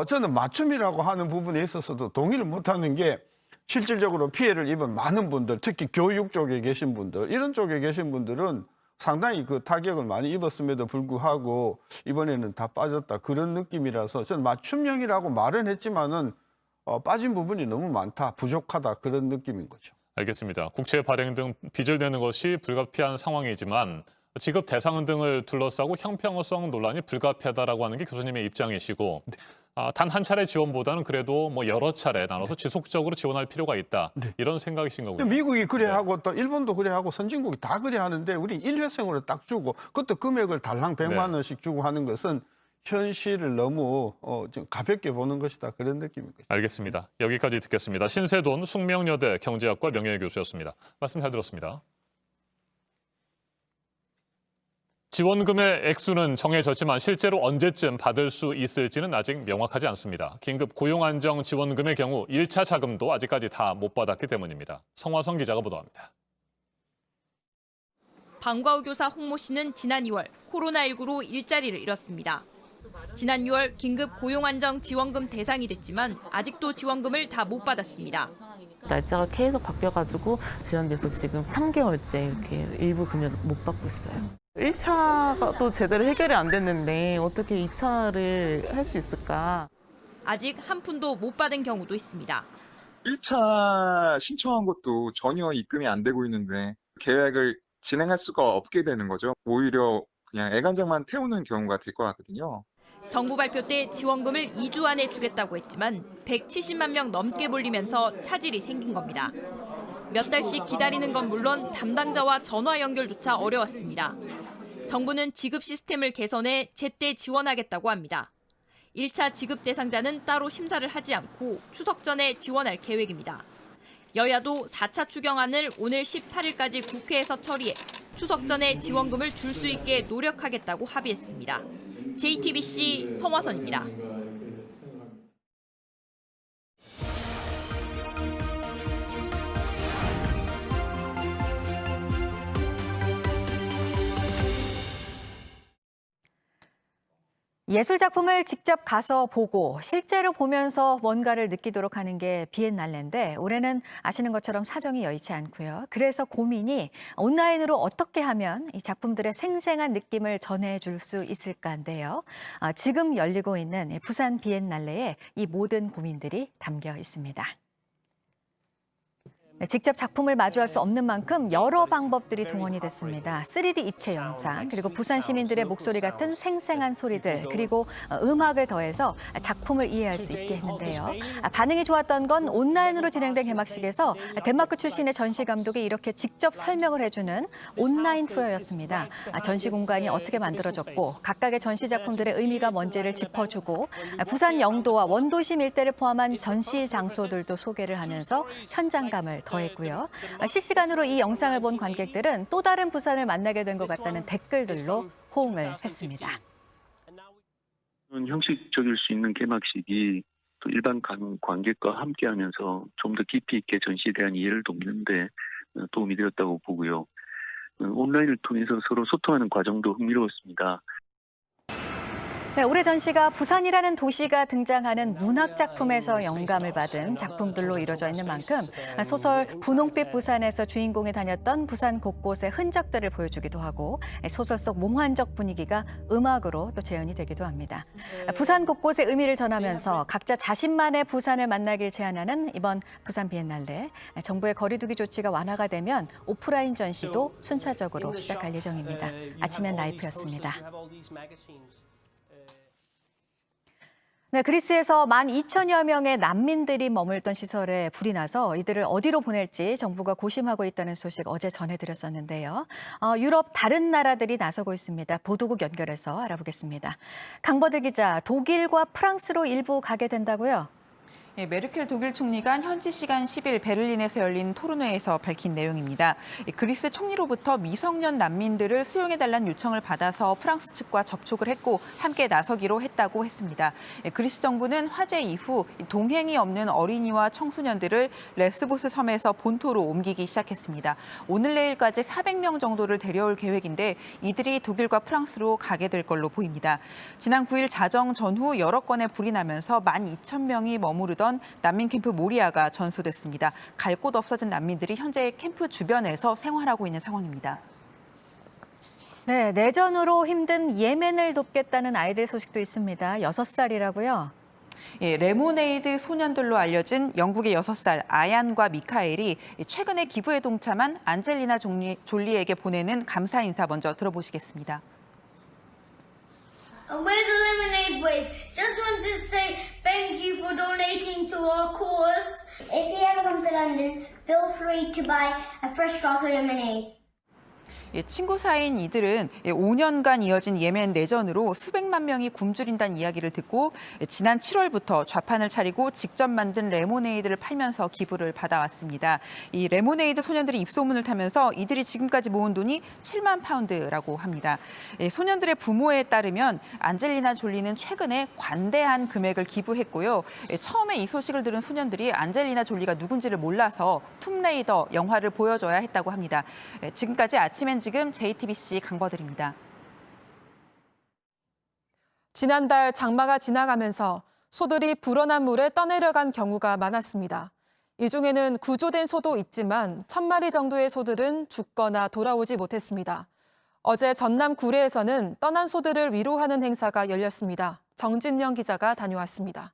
Speaker 29: 저는 맞춤이라고 하는 부분에 있어서도 동의를 못하는 게 실질적으로 피해를 입은 많은 분들, 특히 교육 쪽에 계신 분들, 이런 쪽에 계신 분들은 상당히 그 타격을 많이 입었음에도 불구하고 이번에는 다 빠졌다. 그런 느낌이라서 저는 맞춤형이라고 말은 했지만은 빠진 부분이 너무 많다, 부족하다 그런 느낌인 거죠.
Speaker 1: 알겠습니다. 국채 발행 등 빚을 내는 것이 불가피한 상황이지만 지급 대상 등을 둘러싸고 형평성 논란이 불가피하다라고 하는 게 교수님의 입장이시고 단 한 차례 지원보다는 그래도 뭐 여러 차례 나눠서 지속적으로 지원할 필요가 있다. 이런 생각이신 거군요.
Speaker 29: 미국이 그래 하고 또 일본도 그래 하고 선진국이 다 그래 하는데 우린 일회성으로 딱 주고 그것도 금액을 달랑 100만 원씩 주고 하는 것은 현실을 너무 좀 가볍게 보는 것이다. 그런 느낌인 거죠.
Speaker 1: 알겠습니다. 여기까지 듣겠습니다. 신세돈 숙명여대 경제학과 명예교수였습니다. 말씀 잘 들었습니다. 지원금의 액수는 정해졌지만 실제로 언제쯤 받을 수 있을지는 아직 명확하지 않습니다. 긴급 고용안정 지원금의 경우 1차 자금도 아직까지 다 못 받았기 때문입니다. 성화성 기자가 보도합니다.
Speaker 5: 방과후 교사 홍모 씨는 지난 2월 코로나19로 일자리를 잃었습니다. 지난 6월 긴급 고용안정 지원금 대상이 됐지만 아직도 지원금을 다 못 받았습니다.
Speaker 7: 날짜가 계속 바뀌어가지고 지연돼서 지금 3개월째 이렇게 일부 금액 못 받고 있어요. 1차가 또 제대로 해결이 안 됐는데 어떻게 2차를 할 수 있을까?
Speaker 5: 아직 한 푼도 못 받은 경우도 있습니다.
Speaker 15: 1차 신청한 것도 전혀 입금이 안 되고 있는데 계획을 진행할 수가 없게 되는 거죠. 오히려 그냥 애간장만 태우는 경우가 될 것 같거든요.
Speaker 5: 정부 발표 때 지원금을 2주 안에 주겠다고 했지만 170만 명 넘게 몰리면서 차질이 생긴 겁니다. 몇 달씩 기다리는 건 물론 담당자와 전화 연결조차 어려웠습니다. 정부는 지급 시스템을 개선해 제때 지원하겠다고 합니다. 1차 지급 대상자는 따로 심사를 하지 않고 추석 전에 지원할 계획입니다. 여야도 4차 추경안을 오늘 18일까지 국회에서 처리해 추석 전에 지원금을 줄 수 있게 노력하겠다고 합의했습니다. JTBC 성화선입니다.
Speaker 2: 예술작품을 직접 가서 보고 실제로 보면서 뭔가를 느끼도록 하는 게 비엔날레인데 올해는 아시는 것처럼 사정이 여의치 않고요. 그래서 고민이 온라인으로 어떻게 하면 이 작품들의 생생한 느낌을 전해줄 수 있을까인데요. 지금 열리고 있는 부산 비엔날레에 이 모든 고민들이 담겨 있습니다. 직접 작품을 마주할 수 없는 만큼 여러 방법들이 동원이 됐습니다. 3D 입체 영상, 그리고 부산 시민들의 목소리 같은 생생한 소리들, 그리고 음악을 더해서 작품을 이해할 수 있게 했는데요. 반응이 좋았던 건 온라인으로 진행된 개막식에서 덴마크 출신의 전시 감독이 이렇게 직접 설명을 해주는 온라인 투어였습니다. 전시 공간이 어떻게 만들어졌고 각각의 전시 작품들의 의미가 뭔지를 짚어주고 부산 영도와 원도심 일대를 포함한 전시 장소들도 소개를 하면서 현장감을 더했고요. 실시간으로 이 영상을 본 관객들은 또 다른 부산을 만나게 된 것 같다는 댓글들로 호응을 했습니다.
Speaker 6: 형식적일 수 있는 개막식이 또 일반 관객과 함께하면서 좀 더 깊이 있게 전시에 대한 이해를 돕는데 도움이 되었다고 보고요. 온라인을 통해서 서로 소통하는 과정도 흥미로웠습니다.
Speaker 2: 네, 올해 전시가 부산이라는 도시가 등장하는 문학작품에서 영감을 받은 작품들로 이루어져 있는 만큼 소설 분홍빛 부산에서 주인공이 다녔던 부산 곳곳의 흔적들을 보여주기도 하고 소설 속 몽환적 분위기가 음악으로 또 재현이 되기도 합니다. 부산 곳곳의 의미를 전하면서 각자 자신만의 부산을 만나길 제안하는 이번 부산 비엔날레. 정부의 거리두기 조치가 완화가 되면 오프라인 전시도 순차적으로 시작할 예정입니다. 아침엔 라이프였습니다. 네, 그리스에서 12,000여 명의 난민들이 머물던 시설에 불이 나서 이들을 어디로 보낼지 정부가 고심하고 있다는 소식 어제 전해드렸었는데요. 유럽 다른 나라들이 나서고 있습니다. 보도국 연결해서 알아보겠습니다. 강버들 기자, 독일과 프랑스로 일부 가게 된다고요?
Speaker 17: 예, 메르켈 독일 총리가 현지 시간 10일 베를린에서 열린 토론회에서 밝힌 내용입니다. 그리스 총리로부터 미성년 난민들을 수용해달라는 요청을 받아서 프랑스 측과 접촉을 했고 함께 나서기로 했다고 했습니다. 그리스 정부는 화재 이후 동행이 없는 어린이와 청소년들을 레스보스 섬에서 본토로 옮기기 시작했습니다. 오늘 내일까지 400명 정도를 데려올 계획인데 이들이 독일과 프랑스로 가게 될 걸로 보입니다. 지난 9일 자정 전후 여러 건의 불이 나면서 12,000명이 머무르던 난민 캠프 모리아가 전소됐습니다. 갈 곳 없어진 난민들이 현재 캠프 주변에서 생활하고 있는 상황입니다.
Speaker 2: 네, 내전으로 힘든 예멘을 돕겠다는 아이들 소식도 있습니다. 6살이라고요?
Speaker 17: 예, 레모네이드 소년들로 알려진 영국의 6살 아얀과 미카엘이 최근에 기부에 동참한 안젤리나 졸리에게 보내는 감사 인사 먼저 들어보시겠습니다.
Speaker 18: We're the Lemonade Boys. Just want to say thank you for donating to our cause. If you ever come to London, feel free to buy a fresh glass of lemonade.
Speaker 17: 친구 사이인 이들은 5년간 이어진 예멘 내전으로 수백만 명이 굶주린다는 이야기를 듣고 지난 7월부터 좌판을 차리고 직접 만든 레모네이드를 팔면서 기부를 받아왔습니다. 이 레모네이드 소년들이 입소문을 타면서 이들이 지금까지 모은 돈이 7만 파운드라고 합니다. 소년들의 부모에 따르면 안젤리나 졸리는 최근에 관대한 금액을 기부했고요. 처음에 이 소식을 들은 소년들이 안젤리나 졸리가 누군지를 몰라서 툼레이더 영화를 보여줘야 했다고 합니다. 지금까지 아침엔 지금 JTBC 강버들입니다.
Speaker 4: 지난달 장마가 지나가면서 소들이 불어난 물에 떠내려간 경우가 많았습니다. 이 중에는 구조된 소도 있지만 1,000마리 정도의 소들은 죽거나 돌아오지 못했습니다. 어제 전남 구례에서는 떠난 소들을 위로하는 행사가 열렸습니다. 정진명 기자가 다녀왔습니다.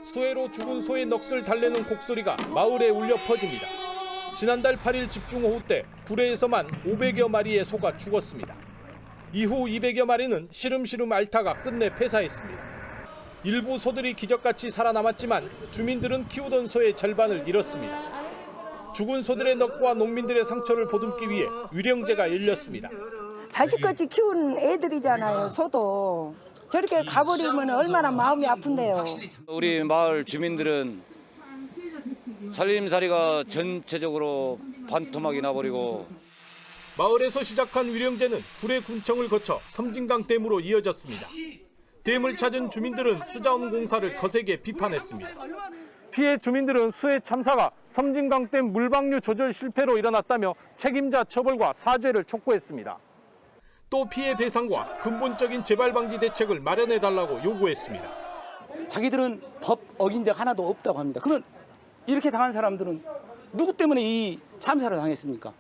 Speaker 19: 수해로 죽은 소의 넋을 달래는 곡소리가 마을에 울려 퍼집니다. 지난달 8일 집중호우 때 구례에서만 500여 마리의 소가 죽었습니다. 이후 200여 마리는 시름시름 앓다가 끝내 폐사했습니다. 일부 소들이 기적같이 살아남았지만 주민들은 키우던 소의 절반을 잃었습니다. 죽은 소들의 넋과 농민들의 상처를 보듬기 위해 위령제가 열렸습니다.
Speaker 3: 자식같이 키운 애들이잖아요. 소도 저렇게 가버리면 얼마나 마음이 아픈데요.
Speaker 8: 우리 마을 주민들은 살림살이가 전체적으로 반토막이 나버리고
Speaker 19: 마을에서 시작한 위령제는 구례군청을 거쳐 섬진강댐으로 이어졌습니다. 댐을 찾은 주민들은 수자원 공사를 거세게 비판했습니다. 피해 주민들은 수해 참사가 섬진강댐 물방류 조절 실패로 일어났다며 책임자 처벌과 사죄를 촉구했습니다. 또 피해 배상과 근본적인 재발 방지 대책을 마련해달라고 요구했습니다.
Speaker 20: 자기들은 법 어긴 적 하나도 없다고 합니다. 그러면 이렇게 당한 사람들은 누구 때문에 이 참사를 당했습니까?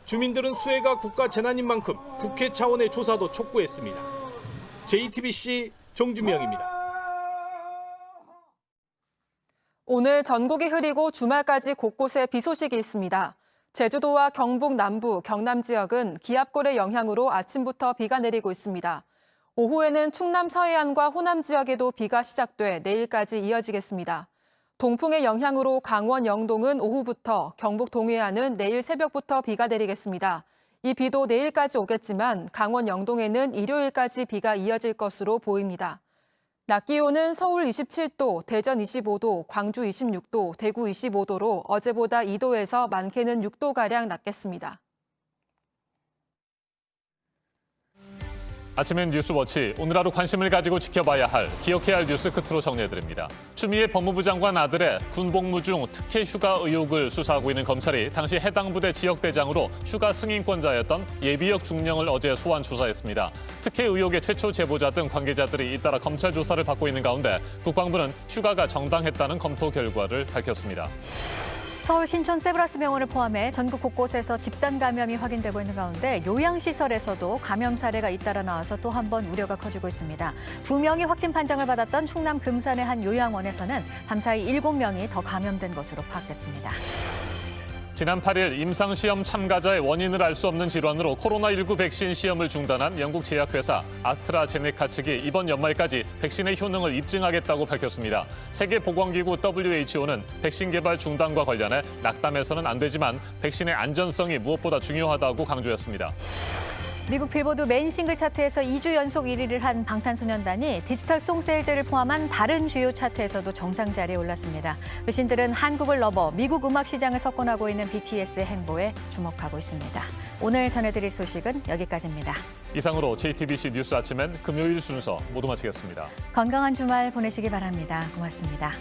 Speaker 19: 주민들은 수해가 국가 재난인 만큼 국회 차원의 조사도 촉구했습니다. JTBC 정주명입니다.
Speaker 4: 오늘 전국이 흐리고 주말까지 곳곳에 비 소식이 있습니다. 제주도와 경북 남부, 경남 지역은 기압골의 영향으로 아침부터 비가 내리고 있습니다. 오후에는 충남 서해안과 호남 지역에도 비가 시작돼 내일까지 이어지겠습니다. 동풍의 영향으로 강원 영동은 오후부터, 경북 동해안은 내일 새벽부터 비가 내리겠습니다. 이 비도 내일까지 오겠지만 강원 영동에는 일요일까지 비가 이어질 것으로 보입니다. 낮 기온은 서울 27도, 대전 25도, 광주 26도, 대구 25도로 어제보다 2도에서 많게는 6도가량 낮겠습니다.
Speaker 1: 아침엔 뉴스워치, 오늘 하루 관심을 가지고 지켜봐야 할, 기억해야 할 뉴스 끝으로 정리해드립니다. 추미애 법무부 장관 아들의 군복무 중 특혜 휴가 의혹을 수사하고 있는 검찰이 당시 해당 부대 지역대장으로 휴가 승인권자였던 예비역 중령을 어제 소환 조사했습니다. 특혜 의혹의 최초 제보자 등 관계자들이 잇따라 검찰 조사를 받고 있는 가운데 국방부는 휴가가 정당했다는 검토 결과를 밝혔습니다.
Speaker 2: 서울 신촌 세브라스 병원을 포함해 전국 곳곳에서 집단 감염이 확인되고 있는 가운데 요양시설에서도 감염 사례가 잇따라 나와서 또 한 번 우려가 커지고 있습니다. 2명이 확진 판정을 받았던 충남 금산의 한 요양원에서는 밤사이 7명이 더 감염된 것으로 파악됐습니다.
Speaker 1: 지난 8일 임상시험 참가자의 원인을 알 수 없는 질환으로 코로나19 백신 시험을 중단한 영국 제약회사 아스트라제네카 측이 이번 연말까지 백신의 효능을 입증하겠다고 밝혔습니다. 세계보건기구 WHO는 백신 개발 중단과 관련해 낙담해서는 안 되지만 백신의 안전성이 무엇보다 중요하다고 강조했습니다.
Speaker 2: 미국 빌보드 메인 싱글 차트에서 2주 연속 1위를 한 방탄소년단이 디지털 송세일즈를 포함한 다른 주요 차트에서도 정상 자리에 올랐습니다. 외신들은 한국을 넘어 미국 음악 시장을 석권하고 있는 BTS의 행보에 주목하고 있습니다. 오늘 전해드릴 소식은 여기까지입니다.
Speaker 1: 이상으로 JTBC 뉴스 아침엔 금요일 순서 모두 마치겠습니다.
Speaker 2: 건강한 주말 보내시기 바랍니다. 고맙습니다.